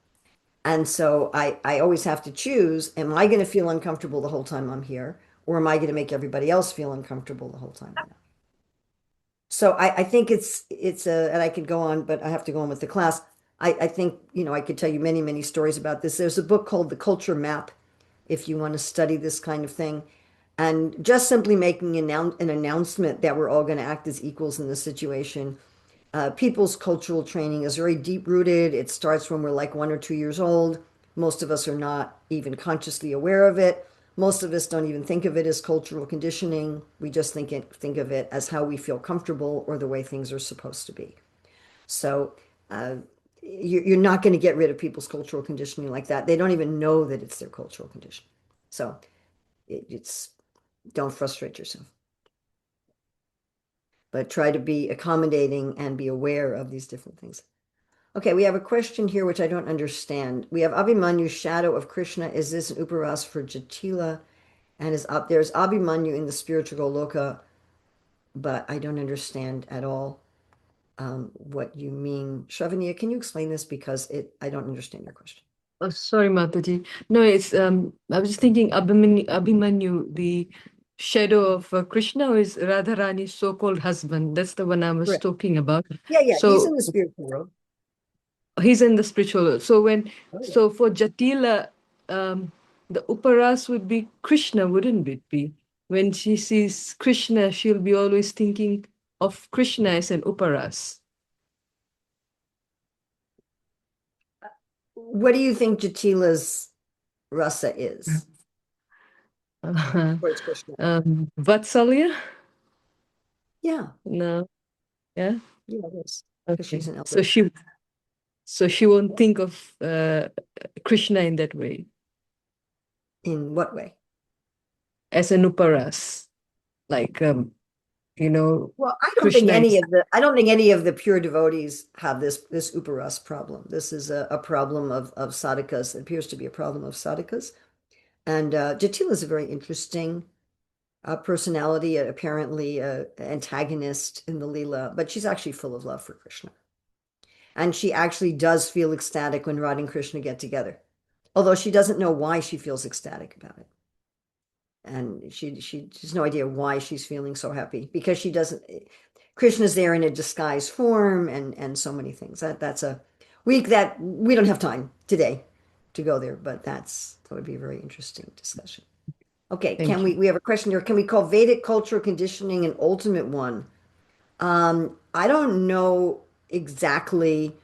And so I always have to choose, am I going to feel uncomfortable the whole time I'm here? Or am I going to make everybody else feel uncomfortable the whole time I'm here? So I think and I could go on, but I have to go on with the class. I think, I could tell you many, many stories about this. There's a book called The Culture Map, if you want to study this kind of thing. And just simply making an announcement that we're all going to act as equals in this situation. People's cultural training is very deep rooted. It starts when we're like 1 or 2 years old. Most of us are not even consciously aware of it. Most of us don't even think of it as cultural conditioning. We just think of it as how we feel comfortable or the way things are supposed to be. So you're not going to get rid of people's cultural conditioning like that. They don't even know that it's their cultural conditioning. So it's don't frustrate yourself, but try to be accommodating and be aware of these different things. Okay, we have a question here which I don't understand. We have Abhimanyu, shadow of Krishna. Is this an uparas for Jatila? And there's Abhimanyu in the spiritual loka, but I don't understand at all what you mean. Shravaniya, can you explain this because I don't understand your question. Oh, sorry, Mataji. No, it's I was just thinking Abhimanyu, the shadow of Krishna, is Radharani's so-called husband. That's the one I was Correct. talking about. Yeah, he's So in the spiritual world. he's in the spiritual world. So Oh, yeah. so for Jatila, the uparas would be Krishna, wouldn't it be? When she sees Krishna, she'll be always thinking of Krishna as an uparas. What do you think Jatila's rasa is? Towards Krishna. Vatsalya? Yeah, No. Yeah. it is. Because Okay. she's an So elder. she won't think of Krishna in that way, In what way? as an uparas, like Well, Krishna is. I don't think any of the pure devotees have this uparas problem. This is a problem of sadhakas. It appears to be a problem of sadhakas. And Jatila is a very interesting personality, apparently antagonist in the Leela, but she's actually full of love for Krishna. And she actually does feel ecstatic when Radha and Krishna get together, although she doesn't know why she feels ecstatic about it. And she has no idea why she's feeling so happy, because she doesn't. Krishna's there in a disguised form, and so many things. That's a week that we don't have time today to go there, but that would be a very interesting discussion. Okay, Thank you. we have a question here. Can we call Vedic cultural conditioning an ultimate one? I don't know exactly,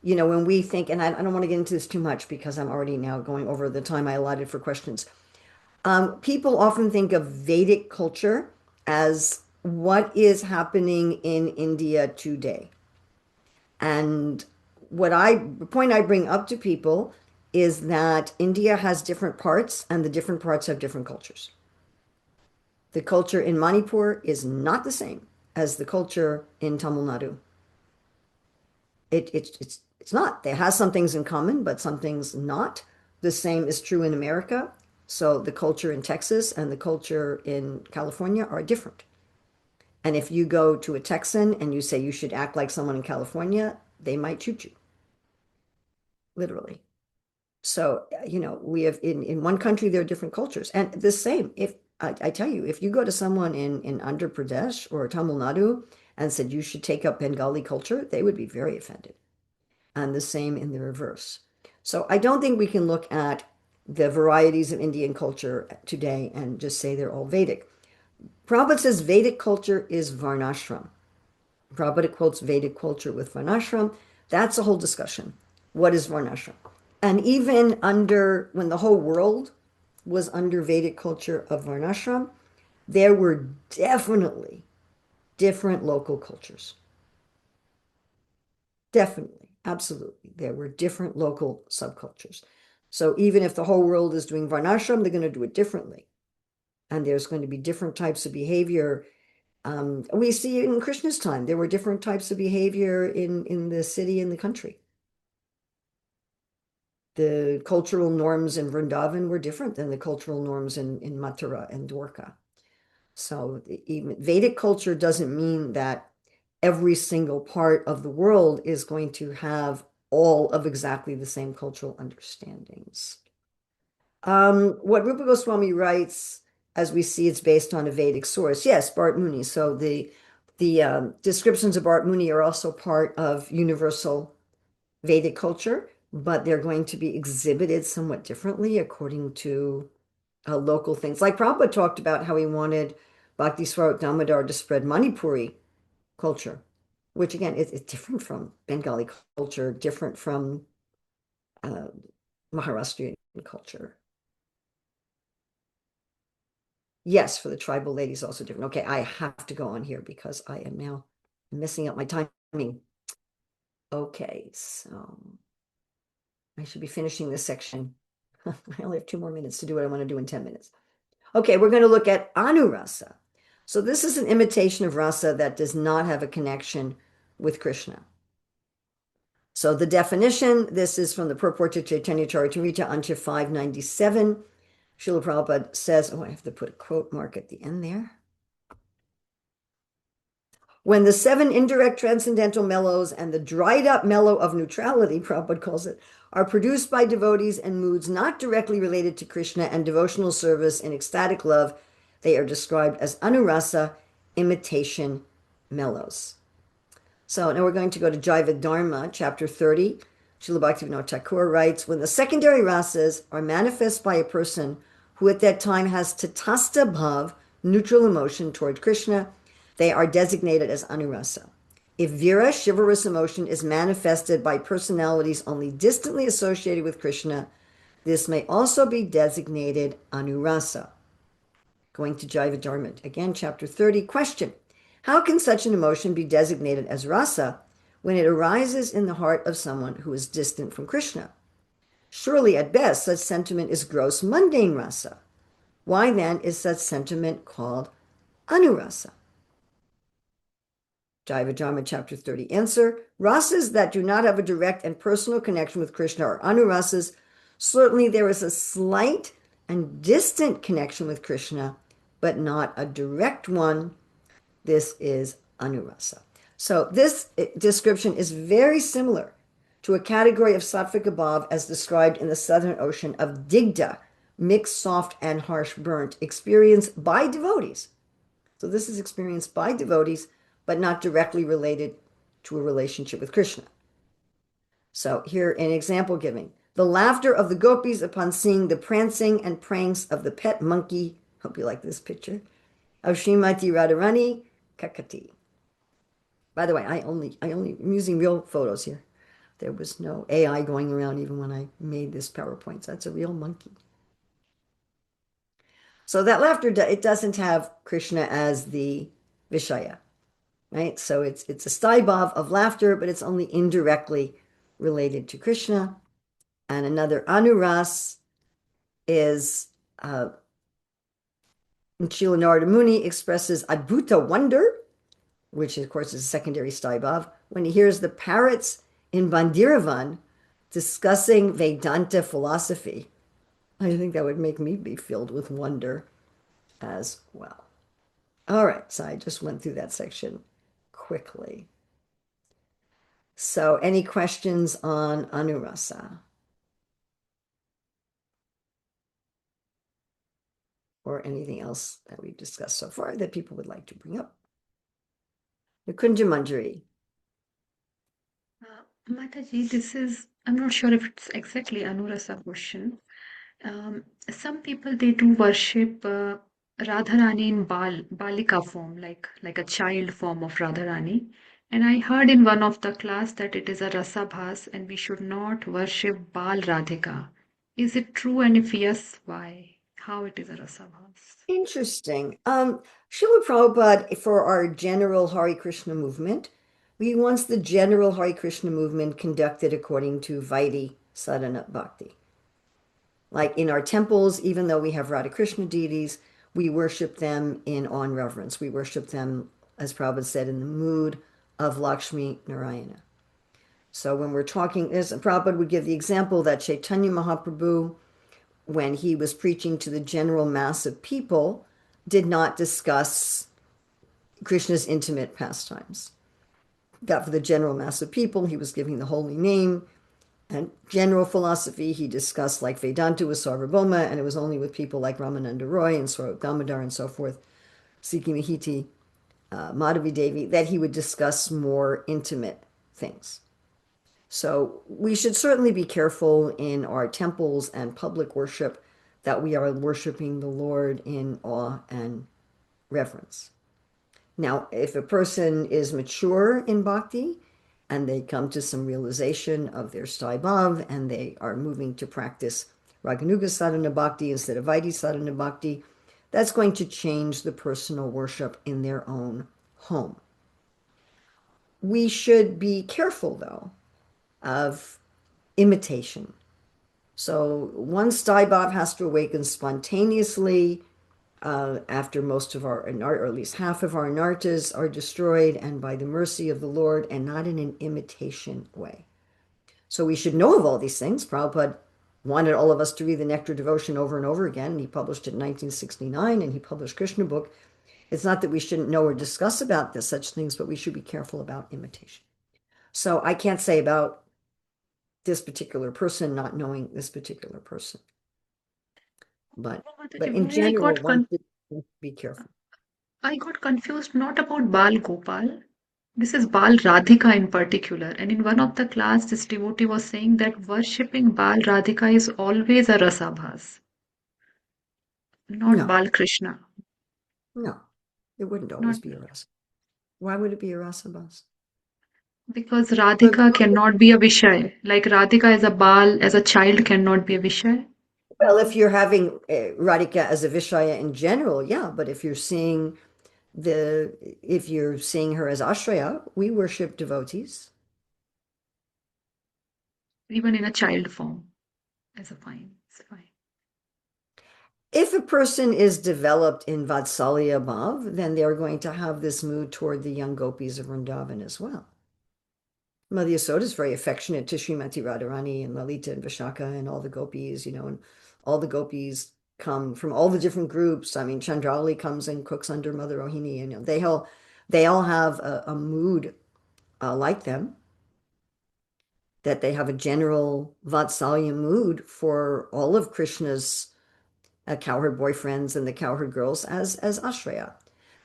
when we think, and I don't want to get into this too much because I'm already now going over the time I allotted for questions. People often think of Vedic culture as what is happening in India today. And the point I bring up to people is that India has different parts, and the different parts have different cultures. The culture in Manipur is not the same as the culture in Tamil Nadu. It's not. It has some things in common, but some things not. The same is true in America. So the culture in Texas and the culture in California are different. And if you go to a Texan and you say you should act like someone in California, they might shoot you. Literally. So, we have in one country, there are different cultures. And the same, if I tell you, if you go to someone in Andhra Pradesh or Tamil Nadu and said you should take up Bengali culture, they would be very offended. And the same in the reverse. So I don't think we can look at the varieties of Indian culture today and just say they're all Vedic. Prabhupada says Vedic culture is Varnashram. Prabhupada quotes Vedic culture with Varnashram. That's a whole discussion. What is Varnashram? And even when the whole world was under Vedic culture of Varnashram, there were definitely different local cultures. Definitely, absolutely. There were different local subcultures. So even if the whole world is doing Varnashram, they're going to do it differently. And there's going to be different types of behavior. We see in Krishna's time, there were different types of behavior in the city and the country. The cultural norms in Vrindavan were different than the cultural norms in Mathura and Dwarka. So even Vedic culture doesn't mean that every single part of the world is going to have all of exactly the same cultural understandings. What Rupa Goswami writes, as we see, it's based on a Vedic source. Yes, Bharat Muni. So the descriptions of Bharat Muni are also part of universal Vedic culture, but they're going to be exhibited somewhat differently according to local things. Like Prabhupada talked about how he wanted Bhakti Swarup Damodar to spread Manipuri culture, which again is different from Bengali culture, different from Maharashtrian culture. Yes, for the tribal ladies, also different. Okay, I have to go on here because I am now messing up my timing. Okay, so I should be finishing this section. I only have 2 more minutes to do what I want to do in 10 minutes. Okay, we're going to look at Anurasa. So this is an imitation of rasa that does not have a connection with Krishna. So the definition, this is from the Purport to Chaitanya Charitamrita, Ancha 597. Srila Prabhupada says, I have to put a quote mark at the end there. When the 7 indirect transcendental mellows and the dried up mellow of neutrality, Prabhupada calls it, are produced by devotees and moods not directly related to Krishna and devotional service and ecstatic love, they are described as anurasa, imitation mellows. So now we're going to go to Jaiva Dharma, chapter 30. Srila Bhaktivinoda Thakur writes, when the secondary rasas are manifest by a person who at that time has tatasta bhav, neutral emotion toward Krishna, they are designated as anurasa. If vira, chivalrous emotion, is manifested by personalities only distantly associated with Krishna, this may also be designated anurasa. Going to Jaiva Dharma, again, chapter 30. Question: how can such an emotion be designated as rasa when it arises in the heart of someone who is distant from Krishna? Surely, at best, such sentiment is gross mundane rasa. Why then is such sentiment called anurasa? Jaiva Dharma, chapter 30. Answer: rasas that do not have a direct and personal connection with Krishna are anurasas. Certainly, there is a slight and distant connection with Krishna, but not a direct one. This is anurasa. So, this description is very similar to a category of sattvic above as described in the Southern Ocean of digda, mixed, soft, and harsh burnt, experienced by devotees. So this is experienced by devotees, but not directly related to a relationship with Krishna. So here an example giving. The laughter of the gopis upon seeing the prancing and pranks of the pet monkey, hope you like this picture, of Srimati Radharani Kakati. By the way, I'm using real photos here. There was no AI going around even when I made this PowerPoint. So that's a real monkey. So that laughter, it doesn't have Krishna as the Vishaya, right? So it's a staibhav of laughter, but it's only indirectly related to Krishna. And another anuras is Srila Narada Muni expresses adbhuta wonder, which of course is a secondary staibhav, when he hears the parrots in Bandiravan discussing Vedanta philosophy. I think that would make me be filled with wonder as well. All right, so I just went through that section quickly. So any questions on anurasa? Or anything else that we've discussed so far that people would like to bring up? Nikunja Manjari. Mataji, I'm not sure if it's exactly Anurasa question. Some people, they do worship Radharani in Balika form, like a child form of Radharani. And I heard in one of the class that it is a Rasabhas and we should not worship Bal Radhika. Is it true? And if yes, why? How it is a Rasabhas? Interesting. Srila Prabhupada, for our general Hare Krishna movement, we wants the general Hare Krishna movement conducted according to Vaidhi Sadhana Bhakti. Like in our temples, even though we have Radha Krishna deities, we worship them in awe and reverence. We worship them, as Prabhupada said, in the mood of Lakshmi Narayana. So when we're talking, as Prabhupada would give the example that Chaitanya Mahaprabhu, when he was preaching to the general mass of people, did not discuss Krishna's intimate pastimes. That for the general mass of people, he was giving the holy name. And general philosophy, he discussed like Vedanta with Sarvabhauma, and it was only with people like Ramananda Roy and Swarup Damodar and so forth, Sikhi Mahiti, Madhavi Devi, that he would discuss more intimate things. So we should certainly be careful in our temples and public worship that we are worshiping the Lord in awe and reverence. Now, if a person is mature in bhakti and they come to some realization of their staibhav and they are moving to practice Raganuga sadhana bhakti instead of Vaidhi sadhana bhakti, that's going to change the personal worship in their own home. We should be careful, though, of imitation. So one staibhav has to awaken spontaneously after most of our, or at least half of our anartas are destroyed, and by the mercy of the Lord, and not in an imitation way. So we should know of all these things. Prabhupada wanted all of us to read the Nectar of Devotion over and over again, and he published it in 1969, and he published Krishna book. It's not that we shouldn't know or discuss about such things, but we should be careful about imitation. So I can't say about this particular person not knowing this particular person. But in general, one should be careful. I got confused not about Bal Gopal. This is Bal Radhika in particular. And in one of the class, this devotee was saying that worshipping Bal Radhika is always a Rasabhas, not No. Bal Krishna. No, it wouldn't Not always be a rasa. Why would it be a rasa bus? because Radhika cannot be a Vishay. Like Radhika as a Bal, as a child, cannot be a Vishay. Well, if you're having Radhika as a Vishaya in general, yeah, but if you're seeing her as Ashraya, we worship devotees. Even in a child form. It's fine. If a person is developed in Vatsalya Bhav, then they're going to have this mood toward the young gopis of Vrindavan as well. Mother Yasoda is very affectionate to Srimati Radharani and Lalita and Vishaka and all the gopis, and all the gopis come from all the different groups. I mean, Chandrali comes and cooks under Mother Rohini, and they all have a mood like them, that they have a general Vatsalya mood for all of Krishna's cowherd boyfriends and the cowherd girls as Ashraya.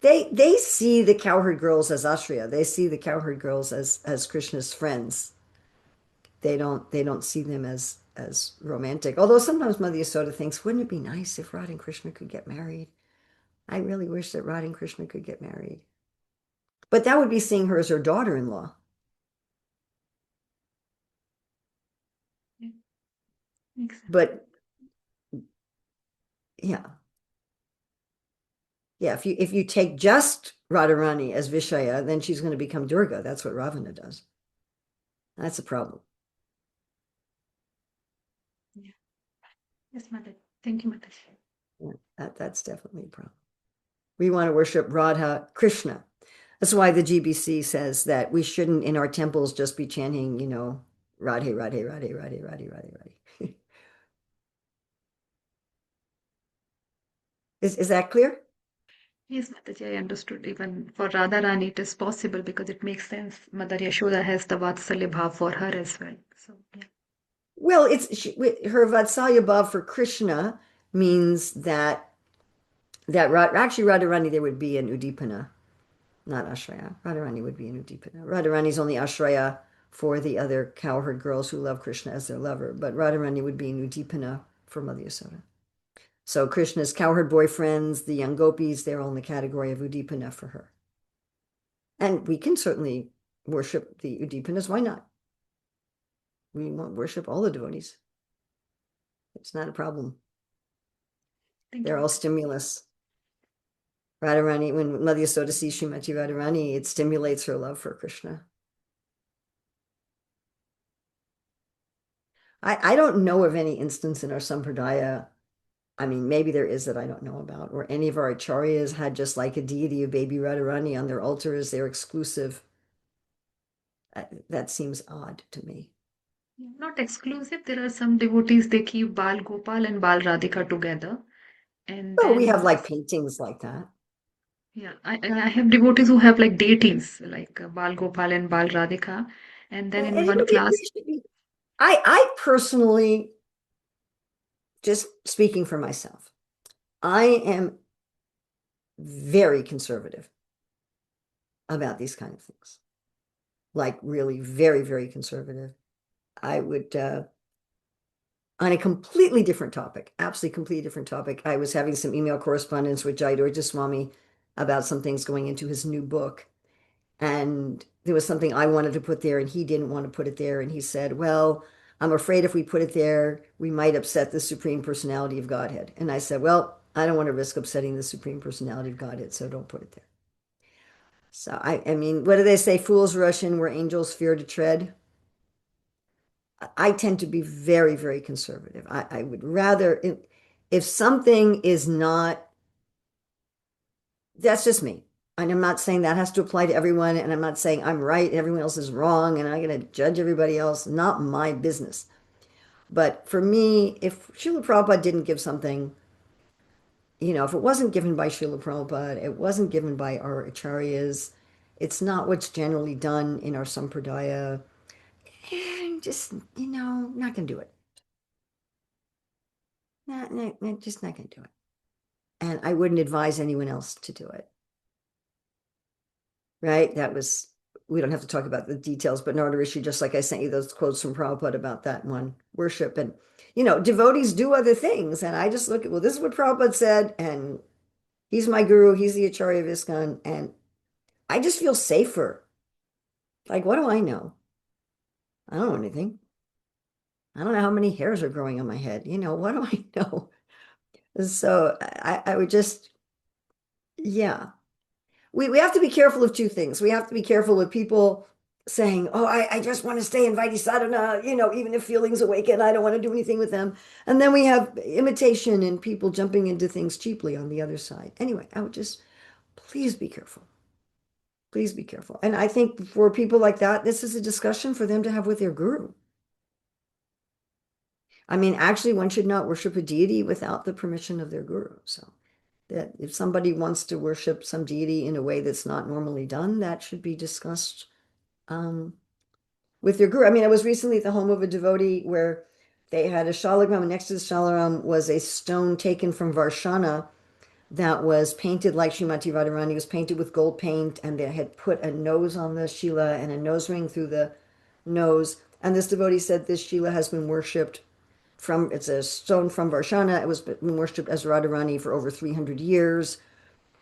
They see the cowherd girls as Ashraya. They see the cowherd girls as Krishna's friends. They don't see them as romantic. Although sometimes Mother Yasoda thinks, wouldn't it be nice if Radha and Krishna could get married? I really wish that Radha and Krishna could get married. But that would be seeing her as her daughter-in-law. Yeah. Makes sense. But yeah. Yeah, if you take just Radharani as Vishaya, then she's going to become Durga. That's what Ravana does. That's a problem. Yeah. Yes, Mother. Thank you, Mother. Yeah, that's definitely a problem. We want to worship Radha Krishna. That's why the GBC says that we shouldn't in our temples just be chanting, Radhe, Radhe, Radhe, Radhe, Radhe, Radhe, Radhe. Is that clear? Yes, Mataji, I understood. Even for Radharani, it is possible because it makes sense. Mother Yashoda has the Vatsalya Bhav for her as well. So, yeah. Well, her Vatsalya Bhav for Krishna means that actually Radharani there would be an Udipana, not Ashraya. Radharani would be an Udipana. Radharani's only Ashraya for the other cowherd girls who love Krishna as their lover, but Radharani would be an Udipana for Mother Yasoda. So Krishna's cowherd boyfriends, the young gopis, they're all in the category of Udipana for her. And we can certainly worship the Udipanas. Why not? We want worship all the devotees. It's not a problem. Thank They're you. all stimulus. Radharani, when Mother Yasoda sees Srimati Radharani, it stimulates her love for Krishna. I don't know of any instance in our Sampradaya, I mean, maybe there is that I don't know about, or any of our acharyas had just like a deity of baby Radharani on their altar as their exclusive. That seems odd to me. Not exclusive. There are some devotees, they keep Bal Gopal and Bal Radhika together. And Oh, we have then, like paintings like that. yeah, I have devotees who have like deities, like Bal Gopal and Bal Radhika. And then And in one it class, should be. I personally, just speaking for myself, I am very conservative about these kind of things. Like really very, very conservative. I would, on a completely different topic, absolutely completely different topic, I was having some email correspondence with Jayadurja Swami about some things going into his new book. And there was something I wanted to put there and he didn't want to put it there. And he said, well, I'm afraid if we put it there, we might upset the Supreme Personality of Godhead. And I said, well, I don't want to risk upsetting the Supreme Personality of Godhead, so don't put it there. So I mean, what do they say? Fools rush in where angels fear to tread. I tend to be very, very conservative. I would rather, if something is not, that's just me. And I'm not saying that has to apply to everyone. And I'm not saying I'm right, everyone else is wrong, and I'm going to judge everybody else. Not my business. But for me, if Srila Prabhupada didn't give something, if it wasn't given by Srila Prabhupada, it wasn't given by our acharyas, it's not what's generally done in our sampradaya, just, not going to do it. Just not going to do it. And I wouldn't advise anyone else to do it. Right? We don't have to talk about the details, but Narada Rishi, just like I sent you those quotes from Prabhupada about that one worship. And, devotees do other things. And I just look at, well, this is what Prabhupada said. And he's my guru. He's the Acharya of ISKCON. And I just feel safer. Like, what do I know? I don't know anything. I don't know how many hairs are growing on my head. What do I know? So I would just, yeah. We have to be careful of two things. We have to be careful with people saying, oh, I just want to stay in Vaidhi sadhana, even if feelings awaken, I don't want to do anything with them. And then we have imitation and people jumping into things cheaply on the other side. Anyway, I would just, please be careful. Please be careful. And I think for people like that, this is a discussion for them to have with their guru. I mean, actually, one should not worship a deity without the permission of their guru. So that if somebody wants to worship some deity in a way that's not normally done, that should be discussed with their guru. I mean, I was recently at the home of a devotee where they had a shalagram, and next to the shalagram was a stone taken from Varshana that was painted like Srimati Radharani. It was painted with gold paint, and they had put a nose on the Shila and a nose ring through the nose. And this devotee said this Shila has been worshipped it's a stone from Varshana. It was been worshipped as Radharani for over 300 years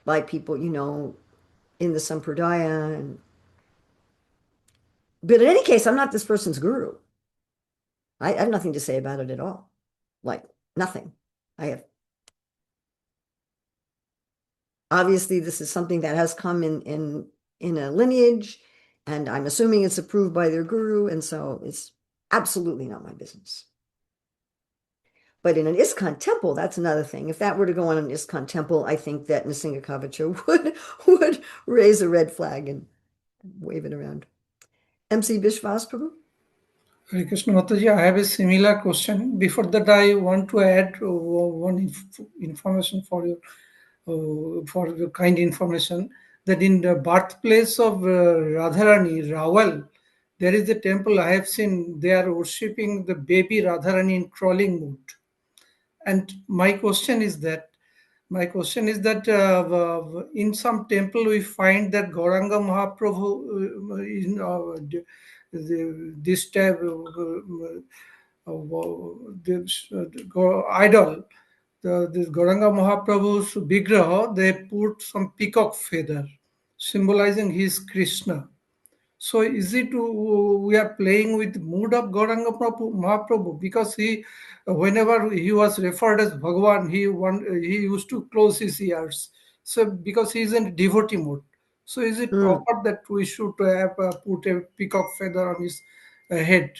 by people, in the Sampradaya. But in any case, I'm not this person's guru. I have nothing to say about it at all. Like nothing. I have obviously this is something that has come in a lineage, and I'm assuming it's approved by their guru, and so it's absolutely not my business. But in an ISKCON temple, that's another thing. If that were to go on an ISKCON temple, I think that Nrsimha Kavacha would raise a red flag and wave it around. MC Bishwas Prabhu? Hare Krishna Mataji, I have a similar question. Before that, I want to add one information for your kind information, that in the birthplace of Radharani, Rawal, there is a temple I have seen. They are worshipping the baby Radharani in crawling mood. And my question is that in some temple we find that Gauranga Mahaprabhu this type this idol, this Gauranga Mahaprabhu's vigraha, they put some peacock feather symbolizing his Krishna. So is it we are playing with mood of Gauranga Mahaprabhu, because whenever he was referred as Bhagavan, he used to close his ears. So because he is in devotee mode. So is it proper that we should have put a peacock feather on his head?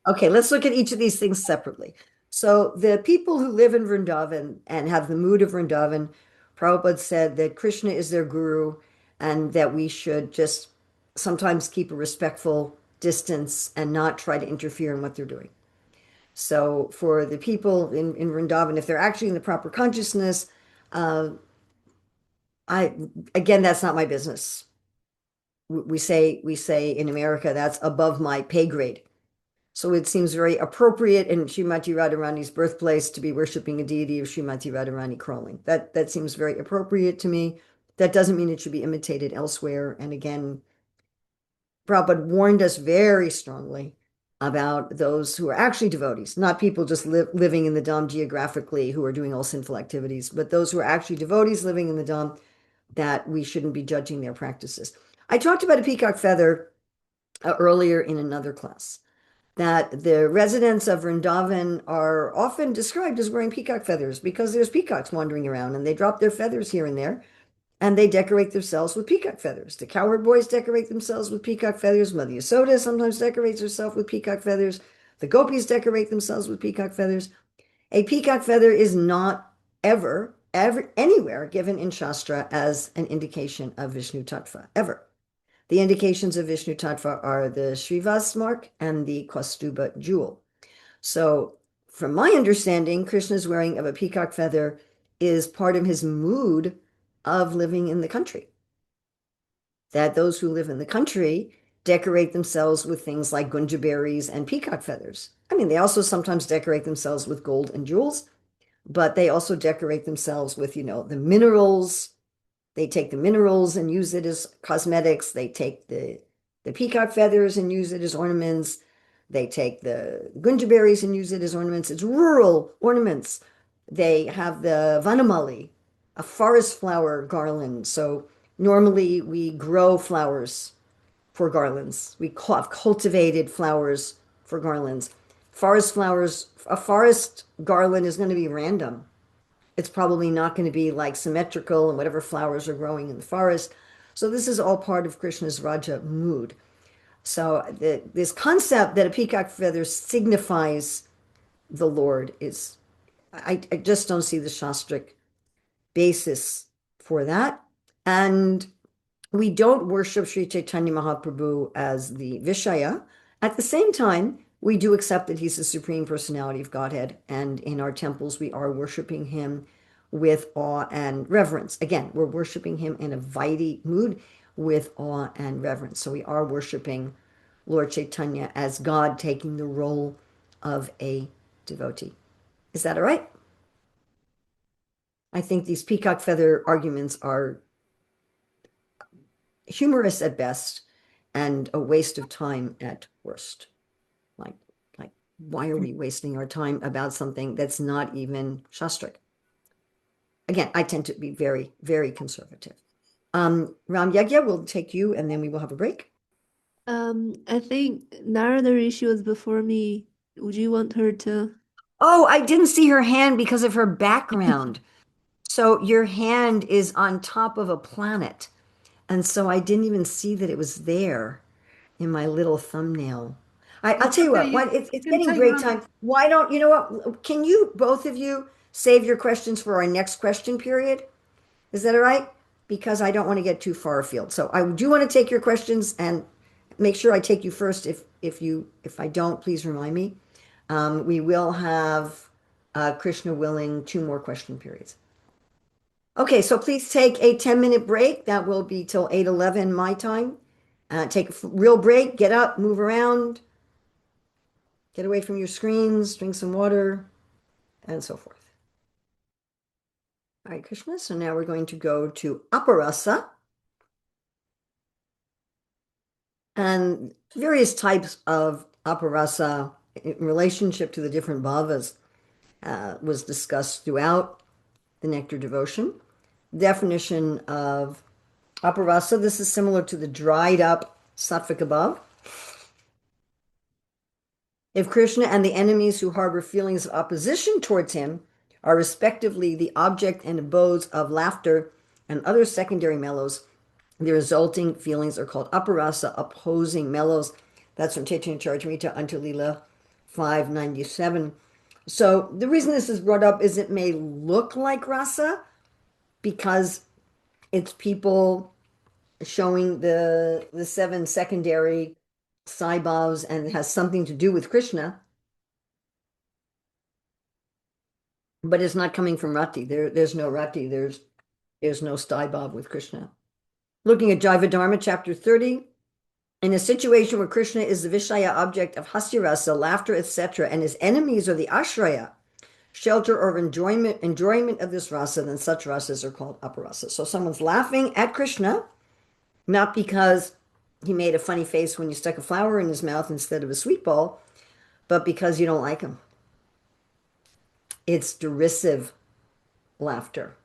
Okay, let's look at each of these things separately. So the people who live in Vrindavan and have the mood of Vrindavan, Prabhupada said that Krishna is their guru and that we should just sometimes keep a respectful distance and not try to interfere in what they're doing. So for the people in Vrindavan, if they're actually in the proper consciousness, again, that's not my business. We say in America, that's above my pay grade. So it seems very appropriate in Srimati Radharani's birthplace to be worshiping a deity of Srimati Radharani crawling. That seems very appropriate to me. That doesn't mean it should be imitated elsewhere. And again, Prabhupada warned us very strongly about those who are actually devotees, not people just living in the Dham geographically who are doing all sinful activities, but those who are actually devotees living in the Dham, that we shouldn't be judging their practices. I talked about a peacock feather earlier in another class, that the residents of Vrindavan are often described as wearing peacock feathers because there's peacocks wandering around and they drop their feathers here and there and they decorate themselves with peacock feathers. The cowherd boys decorate themselves with peacock feathers. Mother Yasoda sometimes decorates herself with peacock feathers. The gopis decorate themselves with peacock feathers. A peacock feather is not ever anywhere given in Shastra as an indication of Vishnu Tattva, ever. The indications of Vishnu Tattva are the Srivas mark and the Kaustuba jewel. So from my understanding, Krishna's wearing of a peacock feather is part of his mood of living in the country. That those who live in the country decorate themselves with things like gunja berries and peacock feathers. I mean, they also sometimes decorate themselves with gold and jewels, but they also decorate themselves with, the minerals. They take the minerals and use it as cosmetics. They take the peacock feathers and use it as ornaments. They take the gunja berries and use it as ornaments. It's rural ornaments. They have the vanamali, a forest flower garland. So normally we grow flowers for garlands. We have cultivated flowers for garlands. Forest flowers, a forest garland is going to be random. It's probably not going to be like symmetrical and whatever flowers are growing in the forest. So this is all part of Krishna's Raja mood. So this concept that a peacock feather signifies the Lord is, I just don't see the Shastric basis for that. And we don't worship Sri Chaitanya Mahaprabhu as the Vishaya. At the same time, we do accept that he's the Supreme Personality of Godhead, and in our temples, we are worshiping him with awe and reverence. Again, we're worshiping him in a Vaidhi mood with awe and reverence. So we are worshiping Lord Chaitanya as God taking the role of a devotee. Is that all right? I think these peacock feather arguments are humorous at best and a waste of time at worst. Like, why are we wasting our time about something that's not even Shastric? Again, I tend to be very, very conservative. Ram Yagya, we'll take you and then we will have a break. I think Narada Rishi was before me. Would you want her to? Oh, I didn't see her hand because of her background. So your hand is on top of a planet. And so I didn't even see that it was there in my little thumbnail. I'll tell you Okay, what, it's you can getting take break one. time. Why don't, you know what, can you, both of you, save your questions for our next question period? Is that all right? Because I don't want to get too far afield. So I do want to take your questions and make sure I take you first. If I don't, please remind me. We will have Krishna willing 2 more question periods. Okay, so please take a 10-minute break. That will be till 8:11 my time. Take a real break, get up, move around, get away from your screens, drink some water, and so forth. All right, Krishna, so now we're going to go to Aparasa. And various types of Aparasa in relationship to the different bhavas was discussed throughout the Nectar Devotion. Definition of Aparasa, this is similar to the dried up sattvic above. If Krishna and the enemies who harbor feelings of opposition towards him are respectively the object and abodes of laughter and other secondary mellows, the resulting feelings are called aparasa, opposing mellows. That's from Chaitanya Charitamrita unto Leela 597. So the reason this is brought up is it may look like rasa because it's people showing the 7 secondary saibhavs and it has something to do with Krishna, but it's not coming from rati. There's no rati. There's no saibhav with Krishna. Looking at Jaiva Dharma, chapter 30, in a situation where Krishna is the Vishaya object of hasyarasa, laughter, etc., and his enemies are the ashraya, shelter or enjoyment of this rasa, then such rasas are called aparasa. So someone's laughing at Krishna, not because he made a funny face when you stuck a flower in his mouth instead of a sweet ball, but because you don't like him. It's derisive laughter.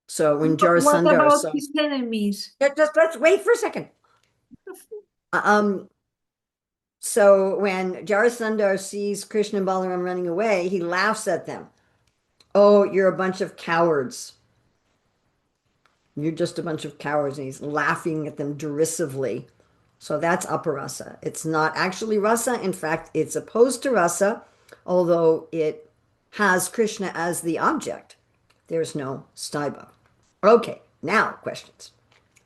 So when What Jarasandhar about saw, his enemies? just let's wait for a second. So when Jarasandhar sees Krishna and Balaram running away, he laughs at them. Oh, you're a bunch of cowards. You're just a bunch of cowards. And he's laughing at them derisively. So that's aparasa. It's not actually rasa. In fact, it's opposed to rasa, although it has Krishna as the object. There's no staiba. Okay, now questions.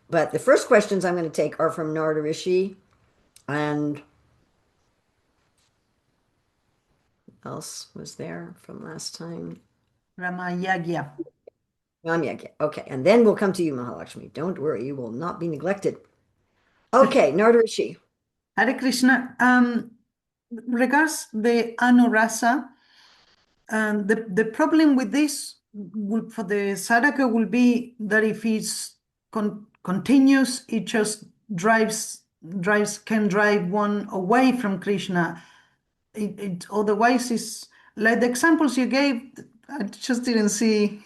But the first questions I'm going to take are from Narada Rishi and else was there from last time? Ramayagya. Ramyagya. Okay, and then we'll come to you, Mahalakshmi. Don't worry, you will not be neglected. Okay, Narada Rishi. Hare Krishna. Regards the Anurasa, the problem with this for the sadhaka will be that if it's continuous, it just can drive one away from Krishna. It otherwise is like the examples you gave. I just didn't see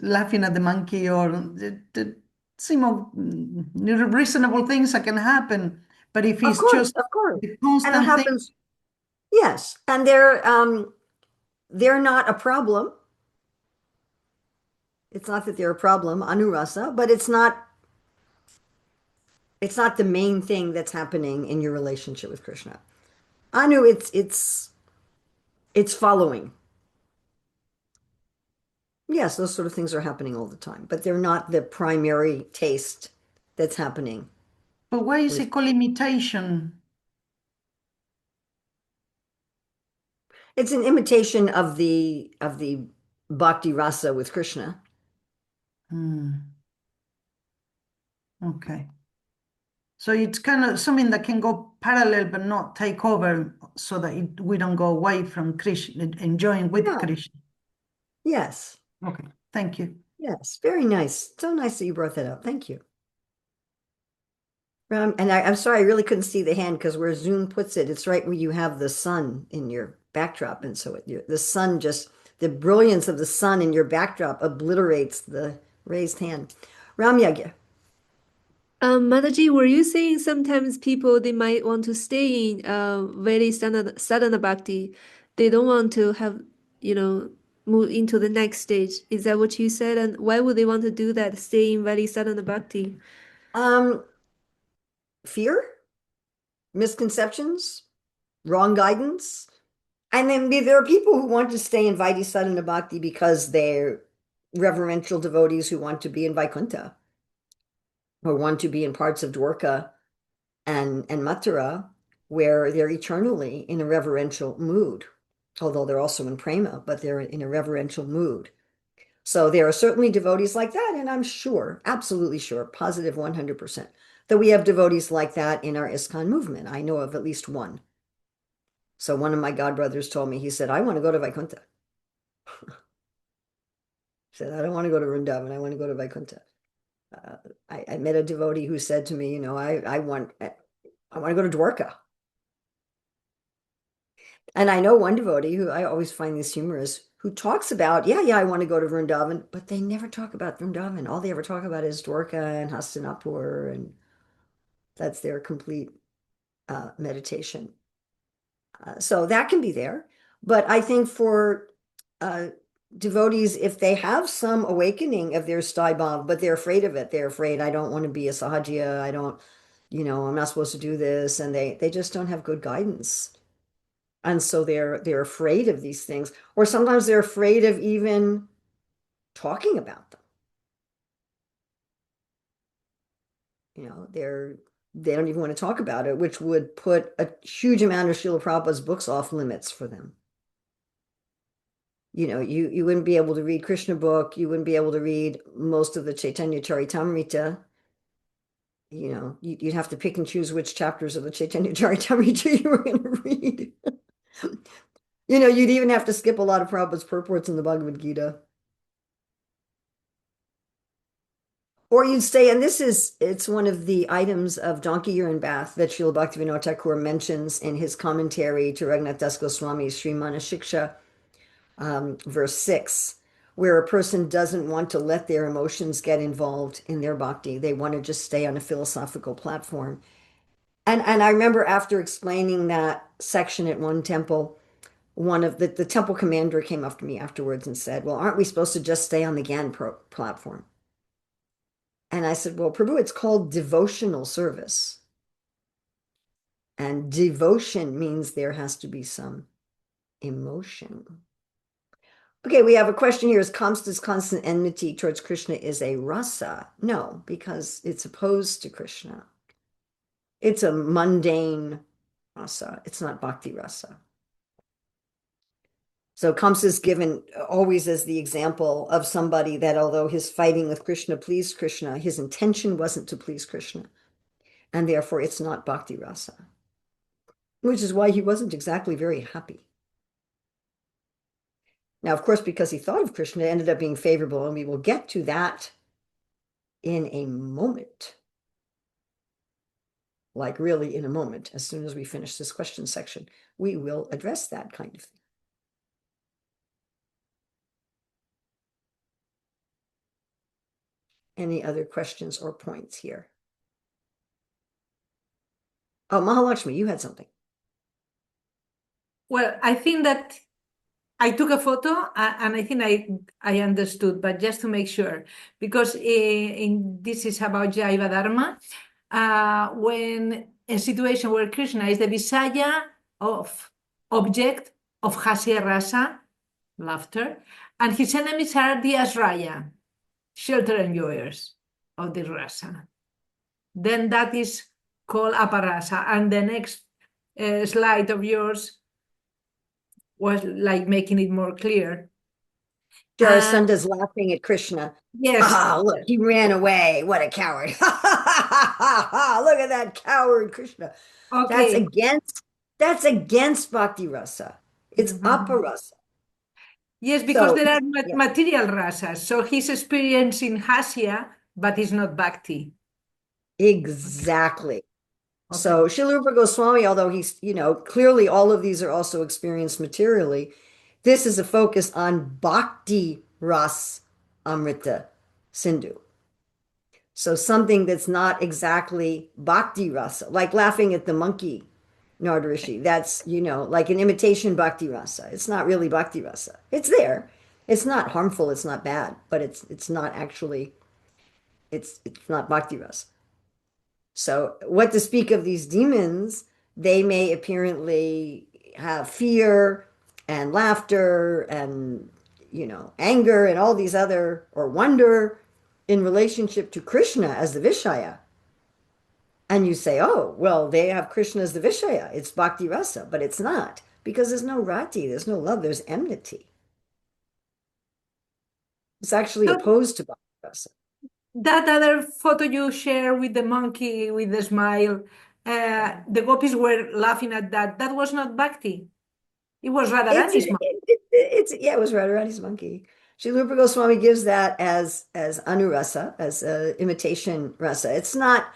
laughing at the monkey or the seem of reasonable things that can happen. But if it's just Of course. the And it constant thing, happens, yes. And they're not a problem. It's not that they're a problem, anurasa, but it's not It's not the main thing that's happening in your relationship with Krishna. Anu, it's following. Yes, those sort of things are happening all the time, but they're not the primary taste that's happening. But why is it called imitation? It's an imitation of the bhakti rasa with Krishna. Okay. So it's kind of something that can go parallel but not take over, so that we don't go away from Krishna, enjoying with Yeah. Krishna. Yes. Okay, thank you. Yes. Very nice. So nice that you brought that up. Thank you. And I'm sorry, I really couldn't see the hand because where Zoom puts it, it's right where you have the sun in your backdrop. And so the sun the brilliance of the sun in your backdrop obliterates the raised hand. Ram Yagya. Mataji, were you saying sometimes people they might want to stay in very sadhana bhakti? They don't want to have, move into the next stage. Is that what you said? And why would they want to do that? Stay in very sadhana bhakti? Fear, misconceptions, wrong guidance. And then there are people who want to stay in Vaidhi Sadhana Bhakti because they're reverential devotees who want to be in Vaikuntha or want to be in parts of Dwarka and Mathura where they're eternally in a reverential mood, although they're also in prema, but they're in a reverential mood. So there are certainly devotees like that, and I'm sure, absolutely sure, positive 100%, that we have devotees like that in our ISKCON movement. I know of at least one. So one of my godbrothers told me, he said, I want to go to Vaikuntha. He said, I don't want to go to Vrindavan, I want to go to Vaikuntha. I met a devotee who said to me, I want to go to Dwarka. And I know one devotee who I always find this humorous, who talks about, I want to go to Vrindavan, but they never talk about Vrindavan. All they ever talk about is Dwarka and Hastinapur, and that's their complete meditation. So that can be there. But I think for devotees, if they have some awakening of their Staibhav, but they're afraid of it, they're afraid, I don't want to be a Sahajiya, I don't, I'm not supposed to do this, and they just don't have good guidance. And so they're afraid of these things, or sometimes they're afraid of even talking about them. They don't even want to talk about it, which would put a huge amount of Srila Prabhupada's books off limits for them. You wouldn't be able to read Krishna book, you wouldn't be able to read most of the Chaitanya Charitamrita. You'd have to pick and choose which chapters of the Chaitanya Charitamrita you were going to read. You'd even have to skip a lot of Prabhupada's purports in the Bhagavad Gita. Or you'd say, and it's one of the items of donkey urine bath that Srila Bhaktivinoda Thakur mentions in his commentary to Raghunath Das Goswami's Srimana Shiksha, verse 6, where a person doesn't want to let their emotions get involved in their bhakti. They want to just stay on a philosophical platform. And I remember after explaining that section at one temple, one of the temple commander came up to me afterwards and said, well, aren't we supposed to just stay on the Gyan platform? And I said, well, Prabhu, it's called devotional service. And devotion means there has to be some emotion. Okay, we have a question here. Is Kamsa's constant enmity towards Krishna is a rasa? No, because it's opposed to Krishna. It's a mundane rasa. It's not bhakti rasa. So Kamsa is given always as the example of somebody that although his fighting with Krishna pleased Krishna, his intention wasn't to please Krishna. And therefore it's not bhakti rasa, which is why he wasn't exactly very happy. Now, of course, because he thought of Krishna, it ended up being favorable, and we will get to that in a moment. Like really in a moment, as soon as we finish this question section, we will address that kind of thing. Any other questions or points here? Oh, Mahalakshmi, you had something. Well, I think that I took a photo and I think I understood, but just to make sure, because this is about Jaiva Dharma. when a situation where Krishna is the Visaya of object of Hasya Rasa, laughter, and his enemies are the Asraya, shelter enjoyers of the rasa. Then that is called aparasa. And the next slide of yours was like making it more clear. Jarasanda's laughing at Krishna. Yes. Ah, look, he ran away. What a coward. Look at that coward Krishna. Okay. That's against Bhakti Rasa. It's aparasa. Yes, because So, there are yeah. material rasas. So he's experiencing hasya, but it's not bhakti. Exactly. Okay. So Srila Rupa Goswami, although he's, clearly all of these are also experienced materially, this is a focus on Bhakti Ras Amrita Sindhu. So something that's not exactly Bhakti Rasa, like laughing at the monkey, Nardarishi. That's, like an imitation Bhakti Rasa. It's not really Bhakti Rasa. It's there. It's not harmful, it's not bad, but it's not actually, it's not Bhakti Rasa. So, what to speak of these demons, they may apparently have fear and laughter and, anger and all these other, or wonder in relationship to Krishna as the Vishaya. And you say, oh, well, they have Krishna as the Vishaya. It's Bhakti Rasa, but it's not because there's no rati, there's no love, there's enmity. It's actually opposed to Bhakti Rasa. That other photo you share with the monkey with the smile, the gopis were laughing at that. That was not bhakti. It was Radharani's monkey. It was Radharani's monkey. Srila Rupa Goswami gives that as anurasa, as imitation rasa. It's not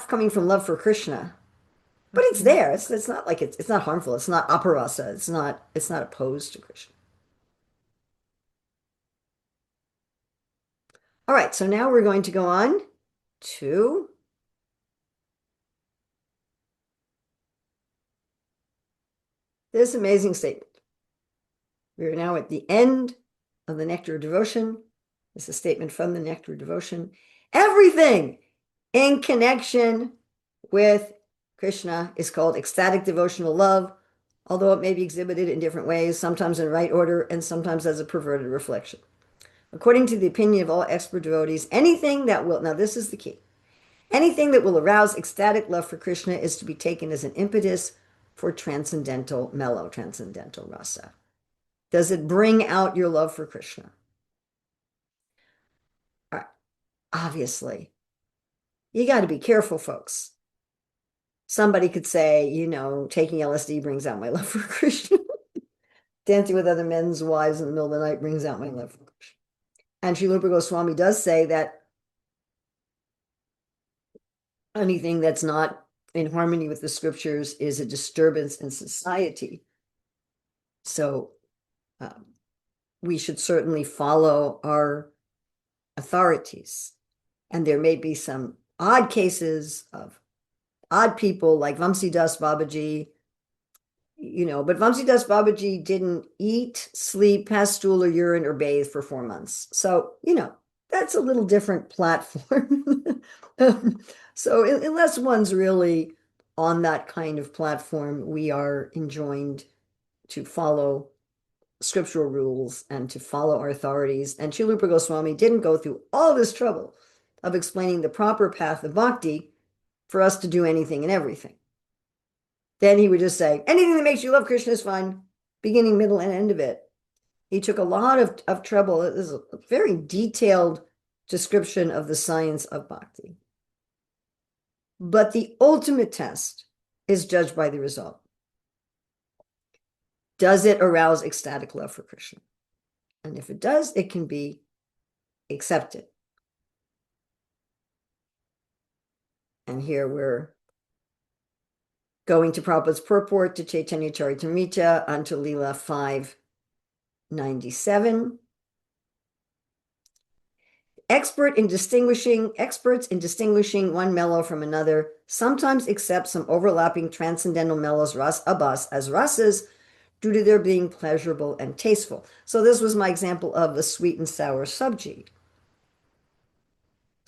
coming from love for Krishna, but it's there. It's not like it's not harmful. It's not aparasa. It's not opposed to Krishna. All right, so now we're going to go on to this amazing statement. We are now at the end of the Nectar of Devotion. This is a statement from the Nectar of Devotion. Everything in connection with Krishna is called ecstatic devotional love, although it may be exhibited in different ways, sometimes in right order and sometimes as a perverted reflection. According to the opinion of all expert devotees, anything that will, now this is the key, anything that will arouse ecstatic love for Krishna is to be taken as an impetus for transcendental, mellow, transcendental rasa. Does it bring out your love for Krishna? All right. Obviously, you got to be careful, folks. Somebody could say, taking LSD brings out my love for Krishna. Dancing with other men's wives in the middle of the night brings out my love for Krishna. And Srila Rupa Goswami does say that anything that's not in harmony with the scriptures is a disturbance in society. So we should certainly follow our authorities. And there may be some odd cases of odd people like Vamsi Das Babaji, but Vamsi Das Babaji didn't eat, sleep, pass stool or urine or bathe for 4 months. So, that's a little different platform. So unless one's really on that kind of platform, we are enjoined to follow scriptural rules and to follow our authorities. And Srila Rupa Goswami didn't go through all this trouble of explaining the proper path of bhakti for us to do anything and everything. Then he would just say, anything that makes you love Krishna is fine, beginning, middle, and end of it. He took a lot of trouble. It is a very detailed description of the science of bhakti. But the ultimate test is judged by the result. Does it arouse ecstatic love for Krishna? And if it does, it can be accepted. And here we're going to Prabhupada's purport to Chaitanya Charitamrita onto Leela 597. Experts in distinguishing one mellow from another sometimes accept some overlapping transcendental mellows, ras abas, as rasas due to their being pleasurable and tasteful. So this was my example of the sweet and sour sabji.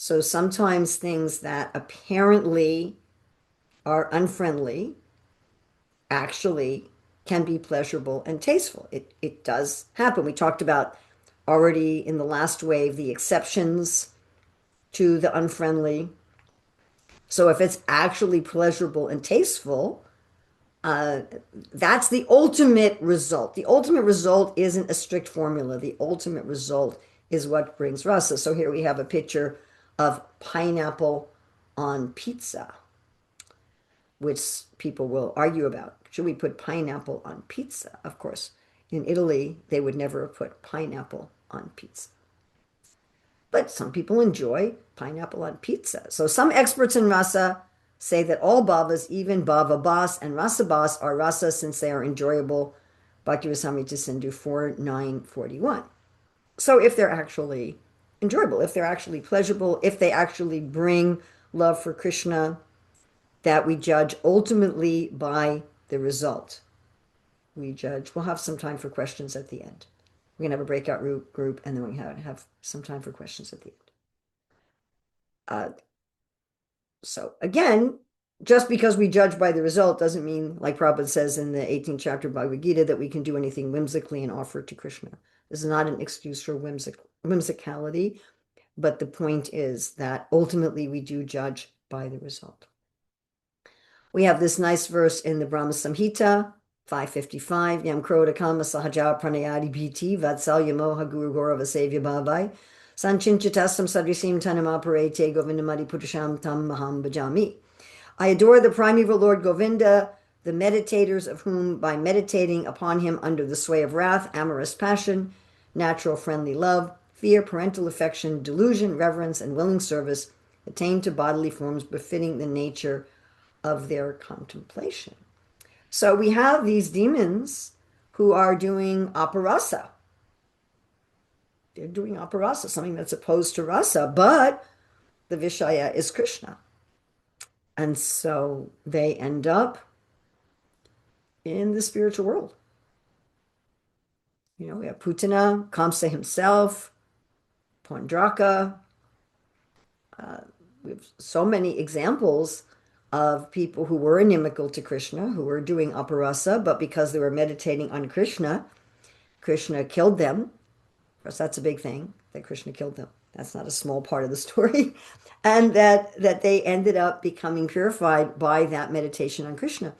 So sometimes things that apparently are unfriendly actually can be pleasurable and tasteful. It does happen. We talked about already in the last wave the exceptions to the unfriendly. So if it's actually pleasurable and tasteful, that's the ultimate result. The ultimate result isn't a strict formula. The ultimate result is what brings rasa. So here we have a picture of pineapple on pizza, which people will argue about. Should we put pineapple on pizza? Of course, in Italy, they would never have put pineapple on pizza. But some people enjoy pineapple on pizza. So some experts in rasa say that all bhavas, even bhava bas and rasa bas, are rasa since they are enjoyable. Bhakti Rasamrita Sindhu 4.9.41. So if they're actually enjoyable, if they're actually pleasurable, if they actually bring love for Krishna, that we judge ultimately by the result. We judge. We'll have some time for questions at the end. We're going to have a breakout group, and then we have some time for questions at the end. So again, just because we judge by the result doesn't mean, like Prabhupada says in the 18th chapter of Bhagavad Gita, that we can do anything whimsically and offer it to Krishna. This is not an excuse for whimsicality, but the point is that ultimately we do judge by the result. We have this nice verse in the Brahma Samhita, 555, Yam Kroda Kama Sahaja Pranayadi Bhiti Vatsalya Moha Guru Gaurava Sevya Bhavai Sanchinchitastam Sadrisim Tanama Parete Govindamadi Putusham Tam Maham Bhajami. I adore the primeval Lord Govinda, the meditators of whom, by meditating upon him under the sway of wrath, amorous passion, natural friendly love, fear, parental affection, delusion, reverence, and willing service, attain to bodily forms befitting the nature of their contemplation. So we have these demons who are doing aparasa. They're doing aparasa, something that's opposed to rasa, but the Vishaya is Krishna. And so they end up in the spiritual world. You know, we have Putana, Kamsa himself, Pondraka. We have so many examples of people who were inimical to Krishna, who were doing aparasa, but because they were meditating on Krishna, Krishna killed them. Of course, that's a big thing, that Krishna killed them. That's not a small part of the story. And that they ended up becoming purified by that meditation on Krishna.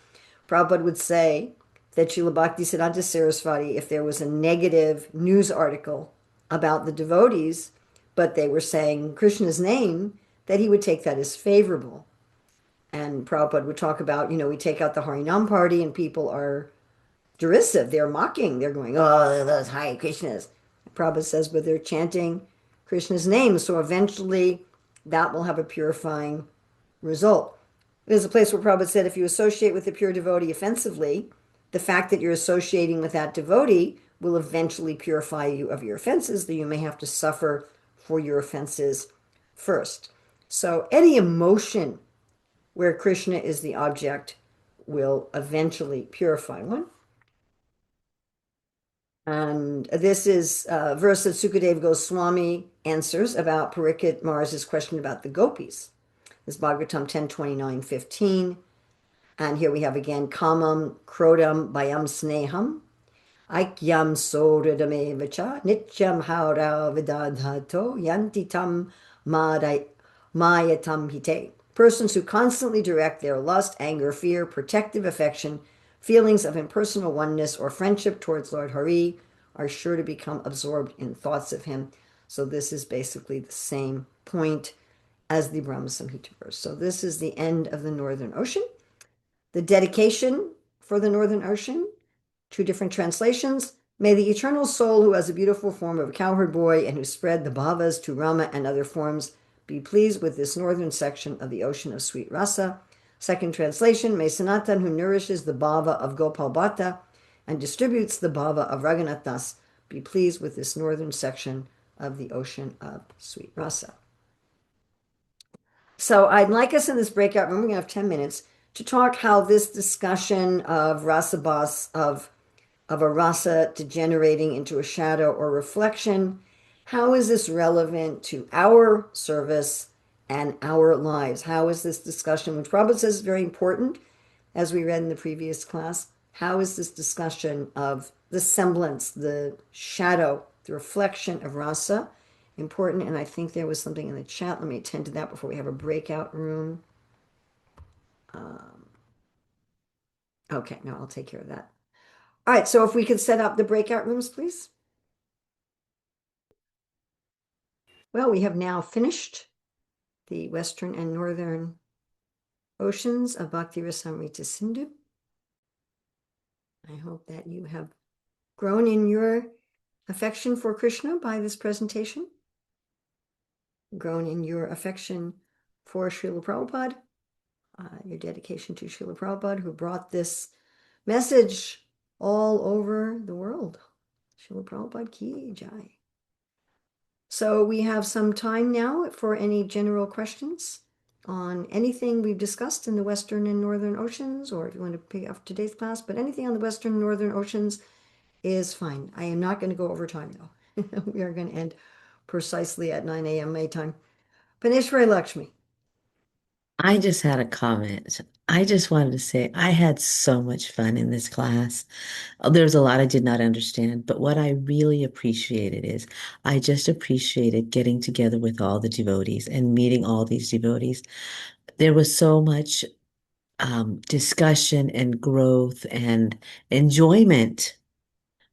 Prabhupada would say that Srila Bhaktisiddhanta Saraswati, if there was a negative news article about the devotees, but they were saying Krishna's name, that he would take that as favorable. And Prabhupada would talk about, you know, we take out the Harinam party and people are derisive. They're mocking. They're going, oh, those Hare Krishnas. Prabhupada says, but they're chanting Krishna's name. So eventually that will have a purifying result. There's a place where Prabhupada said, if you associate with a pure devotee offensively, the fact that you're associating with that devotee will eventually purify you of your offenses, that you may have to suffer for your offenses first. So any emotion where Krishna is the object will eventually purify one. And this is a verse that Sukadeva Goswami answers about Parikshit Maharaj's question about the gopis. This is Bhagavatam 10:29-15. And here we have again Kamam Krodam Bayam Sneham Aikyam Soradamavecha Nityam Hara Vidadhato Yantitam Mayatam Hite. Persons who constantly direct their lust, anger, fear, protective affection, feelings of impersonal oneness, or friendship towards Lord Hari are sure to become absorbed in thoughts of him. So this is basically the same point as the Brahma Samhita verse. So this is the end of the Northern Ocean. The dedication for the Northern Ocean, two different translations. May the eternal soul who has a beautiful form of a cowherd boy and who spread the bhavas to Rama and other forms be pleased with this northern section of the ocean of sweet rasa. Second translation, may Sanatan, who nourishes the bhava of Gopal Bhatta and distributes the bhava of Raghunath Das, be pleased with this northern section of the ocean of sweet rasa. So I'd like us in this breakout room, we're going to have 10 minutes, to talk how this discussion of rasa bas, of a rasa degenerating into a shadow or reflection, how is this relevant to our service and our lives. How is this discussion, which Prabhupada says is very important, as we read in the previous class, how is this discussion of the semblance, the shadow, the reflection of rasa important? And I think there was something in the chat. Let me attend to that before we have a breakout room. Okay, no, I'll take care of that. All right, so if we could set up the breakout rooms, please. Well, we have now finished the Western and Northern oceans of Bhakti Rasamrita Sindhu. I hope that you have grown in your affection for Krishna by this presentation, grown in your affection for Srila Prabhupada, your dedication to Srila Prabhupada, who brought this message all over the world. Srila Prabhupada ki jai. So we have some time now for any general questions on anything we've discussed in the Western and Northern Oceans, or if you want to pick up today's class, but anything on the Western and Northern Oceans is fine. I am not going to go over time though. We are going to end precisely at 9 a.m. May time. Panishwari Lakshmi. I just had a comment. I just wanted to say I had so much fun in this class. There's a lot I did not understand, but what I really appreciated is I just appreciated getting together with all the devotees and meeting all these devotees. There was so much discussion and growth and enjoyment,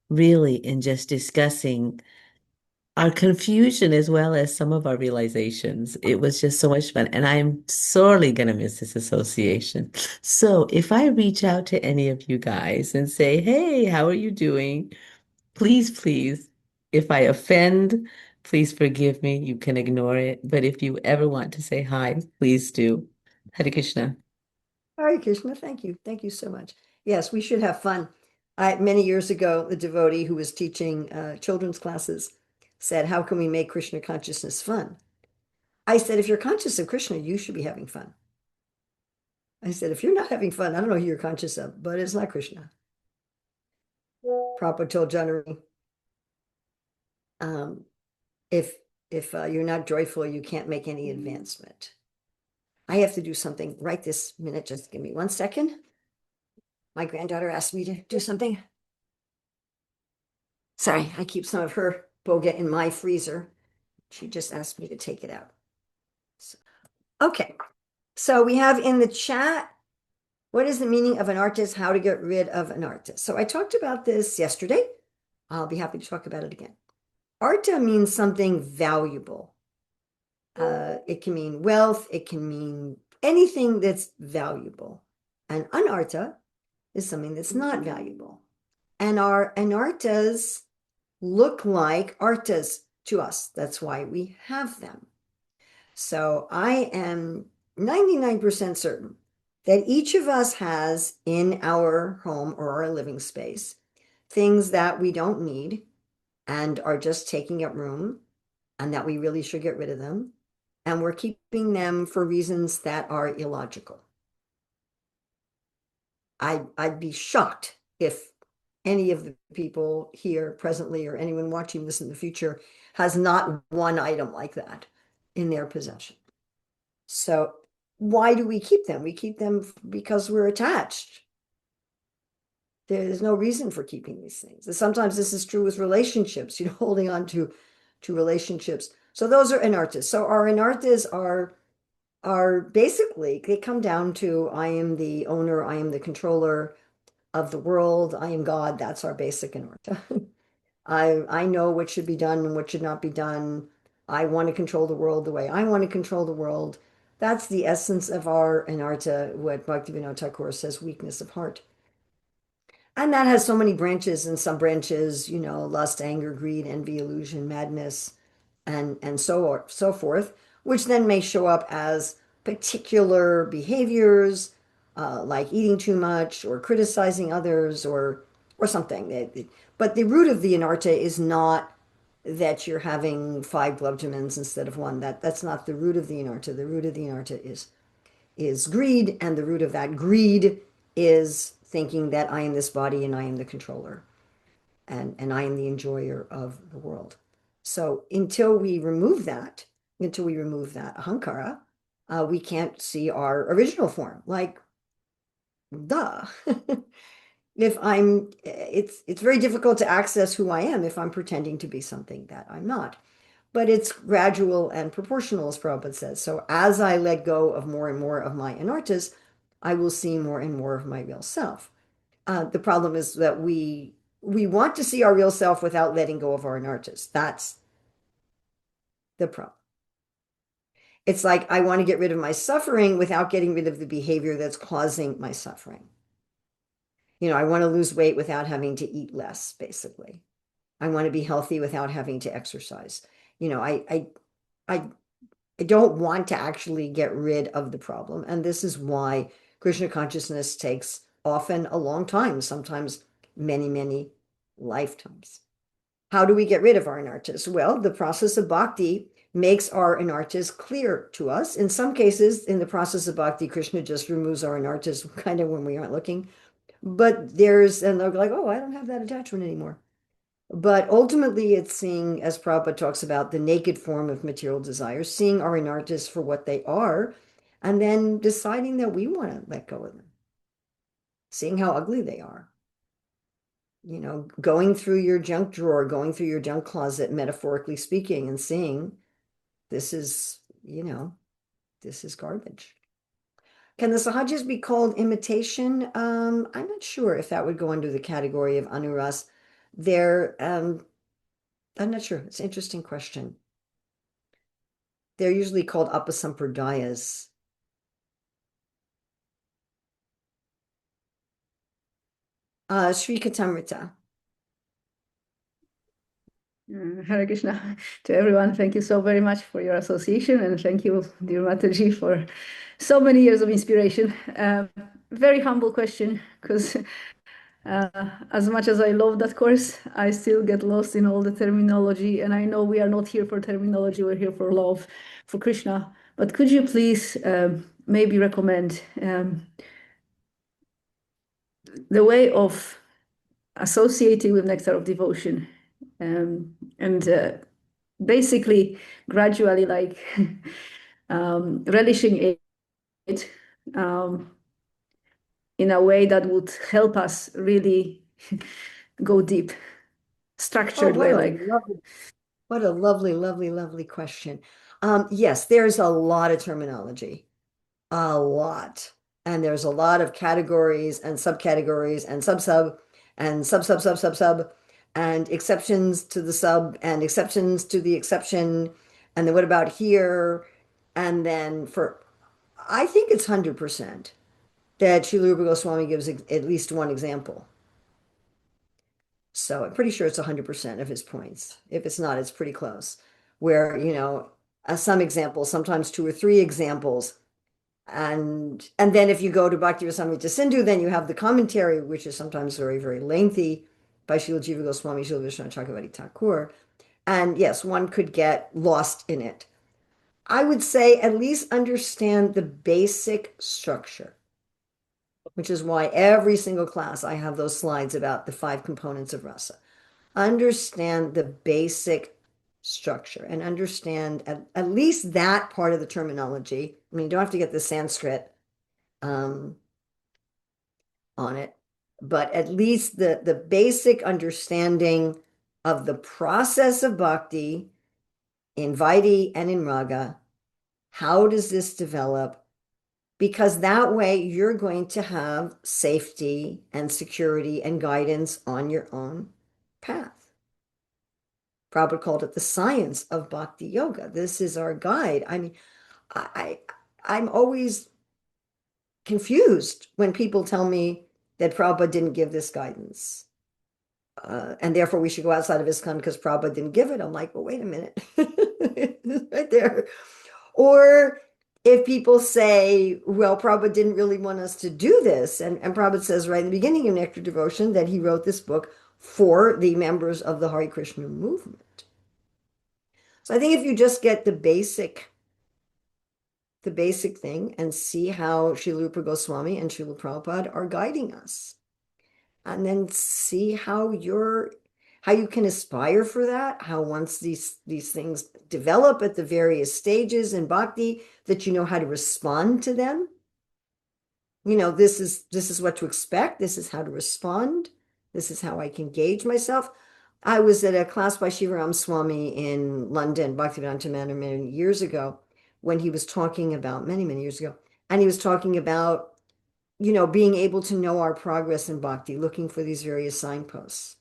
really, in just discussing our confusion as well as some of our realizations. It was just so much fun. And I'm sorely going to miss this association. So if I reach out to any of you guys and say, hey, how are you doing? Please, please, if I offend, please forgive me. You can ignore it. But if you ever want to say hi, please do. Hare Krishna. Hare Krishna, thank you. Thank you so much. Yes, we should have fun. Many years ago, a devotee who was teaching children's classes said, how can we make Krishna consciousness fun? I said, if you're conscious of Krishna, you should be having fun. I said, if you're not having fun, I don't know who you're conscious of, but it's not Krishna. Prabhupada told Janari, if you're not joyful, you can't make any advancement. I have to do something right this minute. Just give me 1 second. My granddaughter asked me to do something. Sorry, I keep some of her boga in my freezer. She just asked me to take it out. Okay, so we have in the chat, what is the meaning of an artist? How to get rid of an artist? So I talked about this yesterday. I'll be happy to talk about it again. Arta means something valuable. It can mean wealth. It can mean anything that's valuable. And anarta is something that's not valuable. And our anartas look like artas to us. That's why we have them. So I am 99% certain that each of us has in our home or our living space things that we don't need and are just taking up room, and that we really should get rid of them. And we're keeping them for reasons that are illogical. I'd be shocked if any of the people here presently or anyone watching this in the future has not one item like that in their possession. So why do we keep them? We keep them because we're attached. There's no reason for keeping these things. And sometimes this is true with relationships, holding on to relationships. So those are anarthas. So our anarthas are basically, they come down to, I am the owner, I am the controller of the world, I am God. That's our basic anartha. I know what should be done and what should not be done. I want to control the world the way I want to control the world. That's the essence of our anartha, what Bhaktivinoda Thakur says, weakness of heart. And that has so many branches, and some branches, lust, anger, greed, envy, illusion, madness, and so forth, which then may show up as particular behaviors, like eating too much or criticizing others or something. But the root of the anartha is not that you're having 5 gloved instead of 1. That's not the root of the anartha. The root of the anartha is greed, and the root of that greed is thinking that I am this body and I am the controller, and I am the enjoyer of the world. So until we remove that ahankara, We can't see our original form. Like, duh. It's very difficult to access who I am if I'm pretending to be something that I'm not. But it's gradual and proportional, as Prabhupada says. So as I let go of more and more of my anartas, I will see more and more of my real self. The problem is that we want to see our real self without letting go of our anartas. That's the problem. It's like I want to get rid of my suffering without getting rid of the behavior that's causing my suffering. I want to lose weight without having to eat less, basically. I want to be healthy without having to exercise. I don't want to actually get rid of the problem. And this is why Krishna consciousness takes often a long time, sometimes many, many lifetimes. How do we get rid of our anartas? Well, the process of bhakti makes our anartas clear to us. In some cases, in the process of bhakti, Krishna just removes our anartas kind of when we aren't looking. But and they're like, oh, I don't have that attachment anymore. But ultimately, it's seeing, as Prabhupada talks about, the naked form of material desires, seeing our anartas for what they are, and then deciding that we want to let go of them, seeing how ugly they are. Going through your junk drawer, going through your junk closet, metaphorically speaking, and seeing this is, this is garbage. Can the sahajas be called imitation? I'm not sure if that would go under the category of anuras. I'm not sure. It's an interesting question. They're usually called apasampradayas. Sri Katamrita. Hare Krishna to everyone. Thank you so very much for your association, and thank you, dear Mataji, for so many years of inspiration. Very humble question, because as much as I love that course, I still get lost in all the terminology, and I know we are not here for terminology, we're here for love, for Krishna. But could you please maybe recommend the way of associating with Nectar of Devotion, and basically gradually relishing it in a way that would help us really go deep, structured way. What a lovely, lovely, lovely question. Yes, there's a lot of terminology, a lot. And there's a lot of categories and subcategories and sub-sub and sub-sub-sub-sub-sub and exceptions to the sub and exceptions to the exception. And then what about here? And then I think it's 100% that Srila Rupa Goswami gives at least one example. So I'm pretty sure it's 100% of his points. If it's not, it's pretty close. Where, some examples, sometimes two or three examples. And then if you go to Bhakti Rasamrita Sindhu, then you have the commentary, which is sometimes very, very lengthy, by Srila Jiva Goswami, Srila Vishwanath Chakravarti Thakur. And yes, one could get lost in it. I would say at least understand the basic structure, which is why every single class I have those slides about the 5 components of rasa. Understand the basic structure and understand at least that part of the terminology. I mean, you don't have to get the Sanskrit on it, but at least the basic understanding of the process of bhakti in Vaidhi and in Raga. How does this develop? Because that way you're going to have safety and security and guidance on your own path. Prabhupada called it the science of bhakti yoga. This is our guide. I mean, I'm always confused when people tell me that Prabhupada didn't give this guidance. And therefore we should go outside of ISKCON because Prabhupada didn't give it. I'm like, well, wait a minute. Right there. Or if people say, well, Prabhupada didn't really want us to do this. And Prabhupada says right in the beginning of Nectar of Devotion that he wrote this book for the members of the Hare Krishna movement. So I think if you just get the basic thing and see how Srila Rupa Goswami and Srila Prabhupada are guiding us, and then see how how you can aspire for that, how once these things develop at the various stages in bhakti, that you know how to respond to them. You know, this is what to expect, this is how to respond, this is how I can gauge myself. I was at a class by Shivaram Swami in London, Bhaktivedanta Manor, many years ago, when he was talking about, many years ago, and he was talking about, you know, being able to know our progress in bhakti, looking for these various signposts.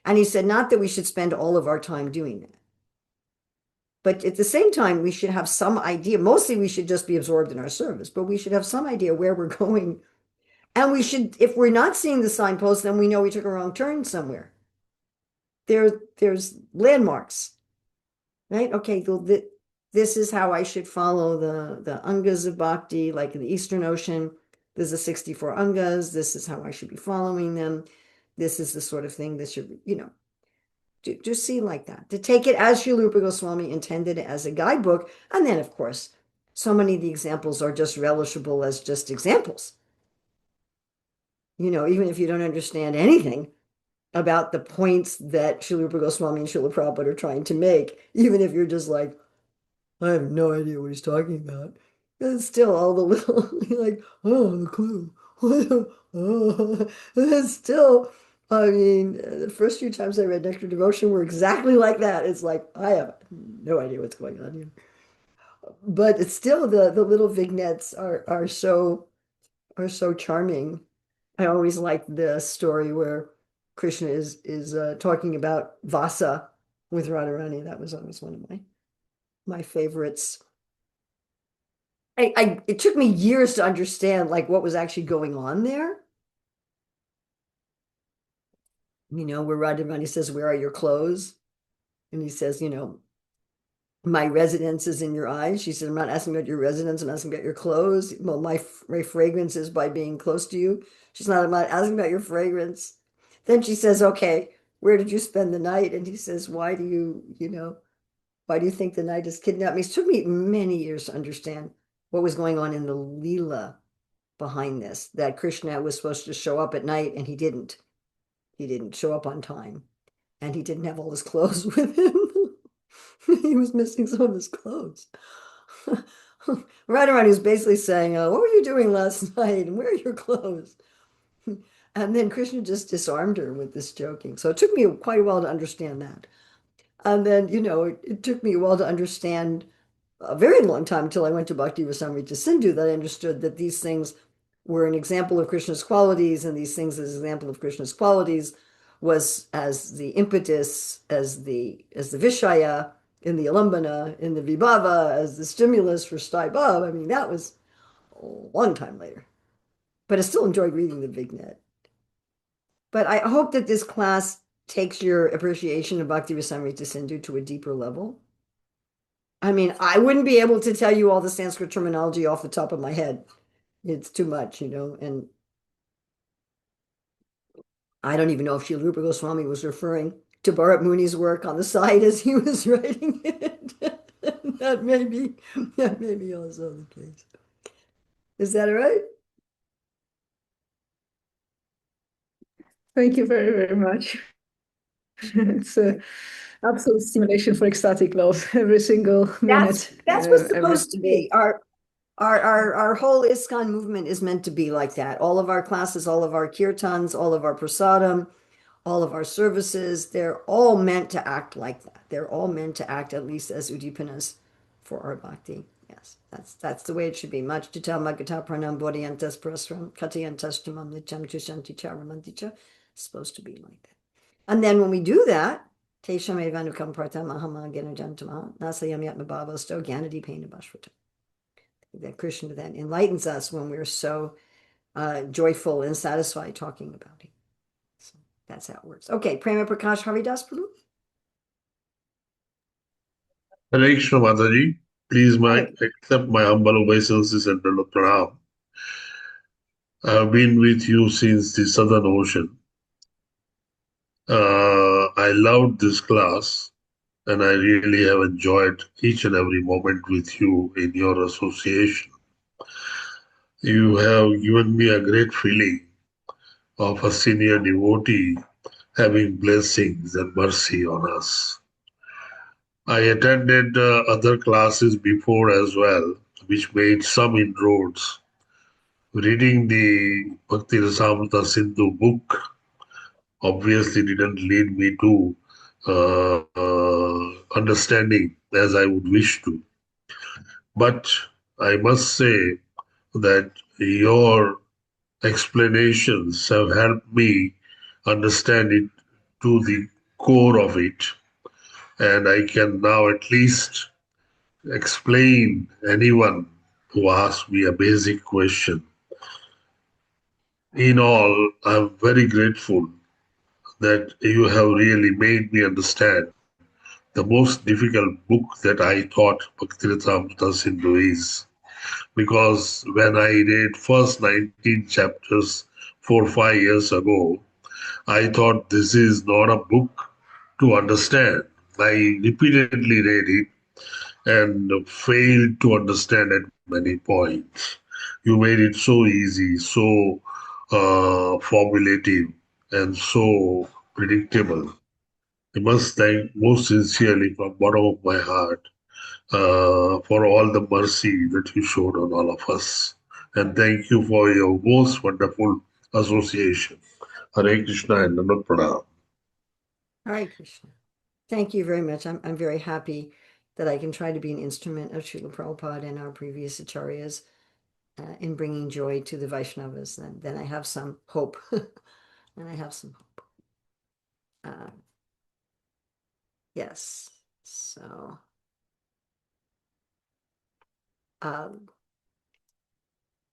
And he said, not that we should spend all of our time doing that, but at the same time, we should have some idea. Mostly we should just be absorbed in our service, but we should have some idea where we're going. And we should, if we're not seeing the signposts, then we know we took a wrong turn somewhere. There's landmarks, right? Okay, this is how I should follow the angas of bhakti, like in the Eastern Ocean. There's the 64 angas. This is how I should be following them. This is the sort of thing that should, you know, just see like that. To take it as Srila Rupa Goswami intended it, as a guidebook. And then, of course, so many of the examples are just relishable as just examples. You know, even if you don't understand anything about the points that Srila Rupa Goswami and Srila Prabhupada are trying to make, even if you're just like, I have no idea what he's talking about. It's still all the little, like, oh, the clue. Oh, it's still, I mean, the first few times I read Nectar of Devotion were exactly like that. It's like, I have no idea what's going on here. But it's still the little vignettes are so charming. I always like the story where Krishna is talking about Vasa with Radharani. That was always one of my favorites. It took me years to understand like what was actually going on there. You know, where Radharani says, "Where are your clothes?" And he says, you know, my residence is in your eyes. She said, I'm not asking about your residence, I'm asking about your clothes. Well, my fragrance is by being close to you. She's not, I'm not asking about your fragrance. Then she says, okay, where did you spend the night? And he says, why do you think the night has kidnapped me? It took me many years to understand what was going on in the Leela behind this, that Krishna was supposed to show up at night and he didn't. He didn't show up on time and he didn't have all his clothes with him. He was missing some of his clothes. Radharani was basically saying, what were you doing last night? And where are your clothes? And then Krishna just disarmed her with this joking. So it took me quite a while to understand that. And then, you know, it took me a while to understand, a very long time until I went to Bhakti Rasamrita Sindhu, that I understood that these things were an example of Krishna's qualities, and these things as an example of Krishna's qualities was as the impetus, as the Vishaya, in the Alambana, in the Vibhava, as the stimulus for Staibhav. I mean, that was a long time later. But I still enjoyed reading the Vignette. But I hope that this class takes your appreciation of Bhakti Rasamrita Sindhu to a deeper level. I mean, I wouldn't be able to tell you all the Sanskrit terminology off the top of my head. It's too much, you know, and I don't even know if Srila Rupa Goswami was referring to Bharat Muni's work on the side as he was writing it. That may be also the case. Is that all right? Thank you very, very much. It's a absolute stimulation for ecstatic love every single minute. That's what's every supposed to single be. Our whole ISKCON movement is meant to be like that. All of our classes, all of our kirtans, all of our prasadam, all of our services, they're all meant to act like that. They're all meant to act at least as udipanas for our bhakti. Yes, that's the way it should be. Majtita magata pranam bodhiyantas prasram katayantas tamam nityam chushanti charamanti cha. It's supposed to be like that. And then when we do that, tesham evanukam pratam ahama ganajantama nasayam yatmabhavasto gyanadipena bashvata. That Krishna then enlightens us when we're so joyful and satisfied talking about him. So that's how it works. Okay, Prema Prakash Haridas Prabhu. Hare Krishna Mataji, please accept my humble obeisances and pranam. I have been with you since the Southern Ocean. I loved this class and I really have enjoyed each and every moment with you in your association. You have given me a great feeling of a senior devotee having blessings and mercy on us. I attended other classes before as well, which made some inroads. Reading the Bhakti Rasamrita Sindhu book obviously didn't lead me to understanding as I would wish to. But I must say that your explanations have helped me understand it to the core of it. And I can now at least explain anyone who asks me a basic question. In all, I'm very grateful that you have really made me understand the most difficult book that I thought Bhakti-Rasamrita Sindhu is. Because when I read first 19 chapters 4 or 5 years ago, I thought this is not a book to understand. I repeatedly read it and failed to understand at many points. You made it so easy, so formulative, and so predictable. I must thank most sincerely from the bottom of my heart for all the mercy that you showed on all of us. And thank you for your most wonderful association. Hare Krishna and Namo Pranam. Hare Krishna. Thank you very much. I'm very happy that I can try to be an instrument of Srila Prabhupada and our previous acharyas in bringing joy to the Vaishnavas. Then I have some hope. And I have some hope. Yes. So,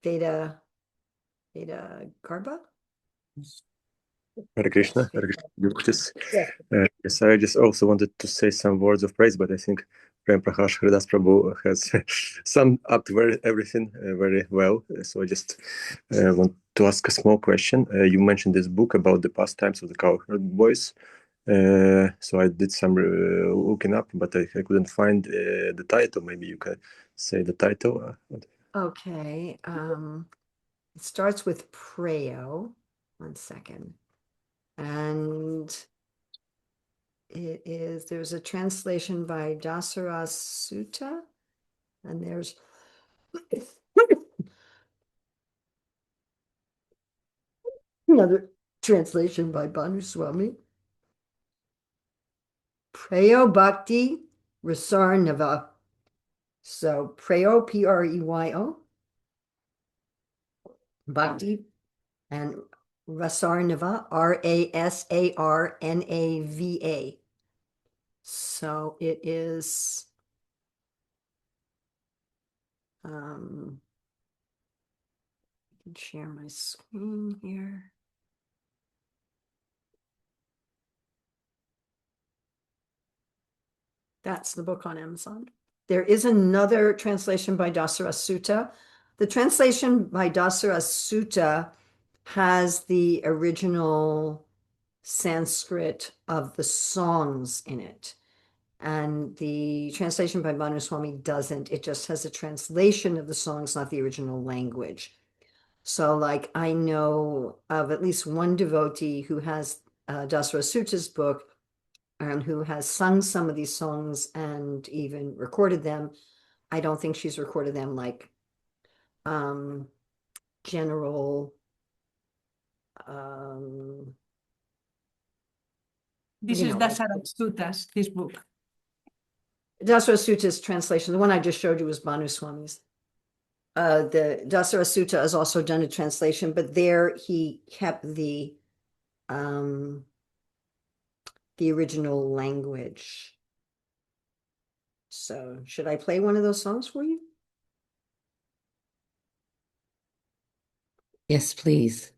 Veda Garba? Hare Krishna, Hare Krishna, devotees. Yeah. Yes, I just also wanted to say some words of praise, but I think Prem Prakash Haridas Prabhu has summed up everything very well. So I just want to ask a small question. You mentioned this book about the pastimes of the cowherd boys. So I did some looking up, but I couldn't find the title. Maybe you can say the title. Okay. It starts with Preo. 1 second. And there's a translation by Dasara Sutta, and there's another translation by Bhanu Swami. Preo Bhakti Rasarnava. So Preo, Preyo, Bhakti, and Rasarnava, Rasarnava. So it is I can share my screen here. That's the book on Amazon. There is another translation by Dasara Sutta. The translation by Dasara Sutta has the original Sanskrit of the songs in it. And the translation by Bhanu Swami doesn't. It just has a translation of the songs, not the original language. So, like, I know of at least one devotee who has Dasara Sutta's book and who has sung some of these songs and even recorded them. I don't think she's recorded them like general This is Dasara Suttas, this book. Dasara Sutta's translation. The one I just showed you was Bhanu Swami's. The Dasara Sutta has also done a translation, but there he kept the original language. So should I play one of those songs for you? Yes, please.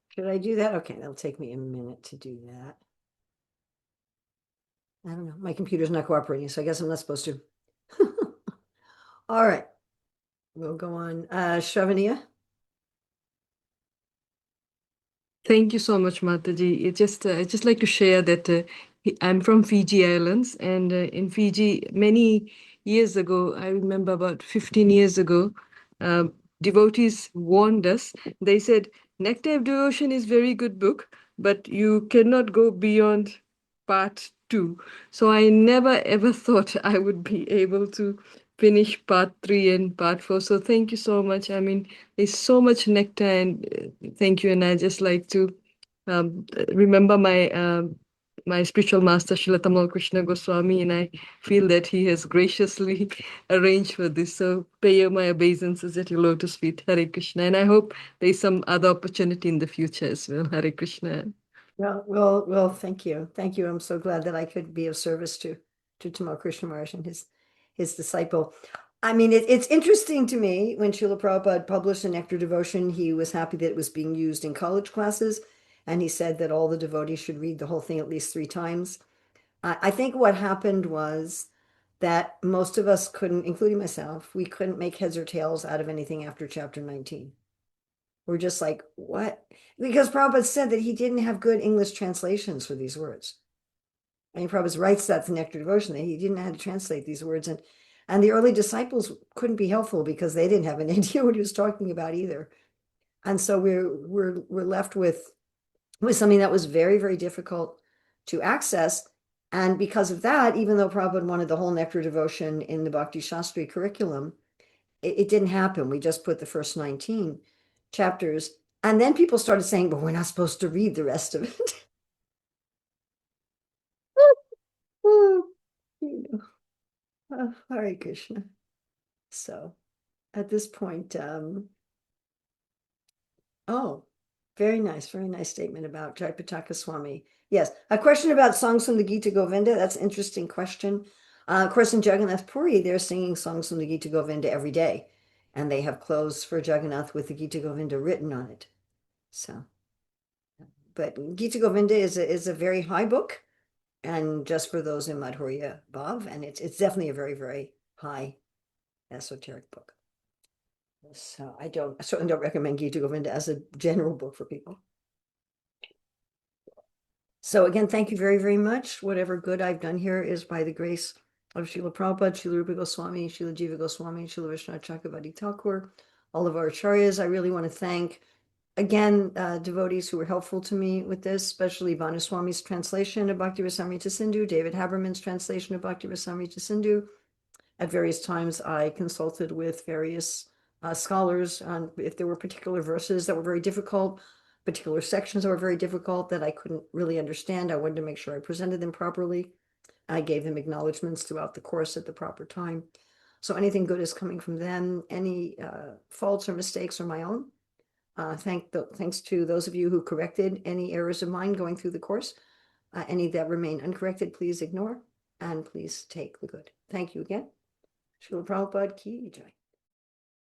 Should I do that? Okay, that'll take me a minute to do that. I don't know. My computer's not cooperating, so I guess I'm not supposed to. All right. We'll go on. Shravaniya. Thank you so much, Mataji. I just like to share that I'm from Fiji Islands, and in Fiji, many years ago, I remember about 15 years ago, devotees warned us. They said, Nectar of Devotion is very good book, but you cannot go beyond part 2. So I never ever thought I would be able to finish part 3 and part 4. So thank you so much. I mean, there's so much nectar, and thank you. And I just like to remember my spiritual master, Srila Tamal Krishna Goswami, and I feel that he has graciously arranged for this. So pay my obeisances at your lotus feet, Hare Krishna. And I hope there's some other opportunity in the future as well, Hare Krishna. Well, thank you. Thank you. I'm so glad that I could be of service to Tamal Krishna Maharaj and his disciple. I mean, it's interesting to me when Srila Prabhupada published the Nectar Devotion, he was happy that it was being used in college classes, and he said that all the devotees should read the whole thing at least 3 times. I think what happened was that most of us couldn't, including myself, we couldn't make heads or tails out of anything after chapter 19. We're just like, what? Because Prabhupada said that he didn't have good English translations for these words. And Prabhupada writes that in Nectar Devotion that he didn't know how to translate these words. And the early disciples couldn't be helpful because they didn't have an idea what he was talking about either. And so we're left with something that was very, very difficult to access. And because of that, even though Prabhupada wanted the whole Nectar Devotion in the Bhakti Shastri curriculum, it didn't happen. We just put the first 19 chapters. And then people started saying, but we're not supposed to read the rest of it. Hare Krishna. So at this point, very nice statement about Jaipataka Swami. Yes, a question about songs from the Gita Govinda. That's an interesting question. Of course, in Jagannath Puri, they're singing songs from the Gita Govinda every day. And they have clothes for Jagannath with the Gita Govinda written on it. So, but Gita Govinda is a very high book, and just for those in Madhurya Bhav, and it's definitely a very, very high esoteric book. So I certainly don't recommend Gita Govinda as a general book for people. So again, thank you very, very much. Whatever good I've done here is by the grace of Srila Prabhupada, Srila Rupa Goswami, Srila Jiva Goswami, Srila Vishwanath Chakravarti Thakur, all of our acharyas. I really want to thank, again, devotees who were helpful to me with this, especially Vanuswami's translation of Bhakti Rasamrita Sindhu, David Haberman's translation of Bhakti Rasamrita Sindhu. At various times, I consulted with various scholars on if there were particular verses that were very difficult, particular sections that were very difficult that I couldn't really understand. I wanted to make sure I presented them properly. I gave them acknowledgments throughout the course at the proper time. So anything good is coming from them. Any faults or mistakes are my own. Thanks to those of you who corrected any errors of mine going through the course. Any that remain uncorrected, please ignore, and please take the good. Thank you again. Srila Prabhupada Ki Jai.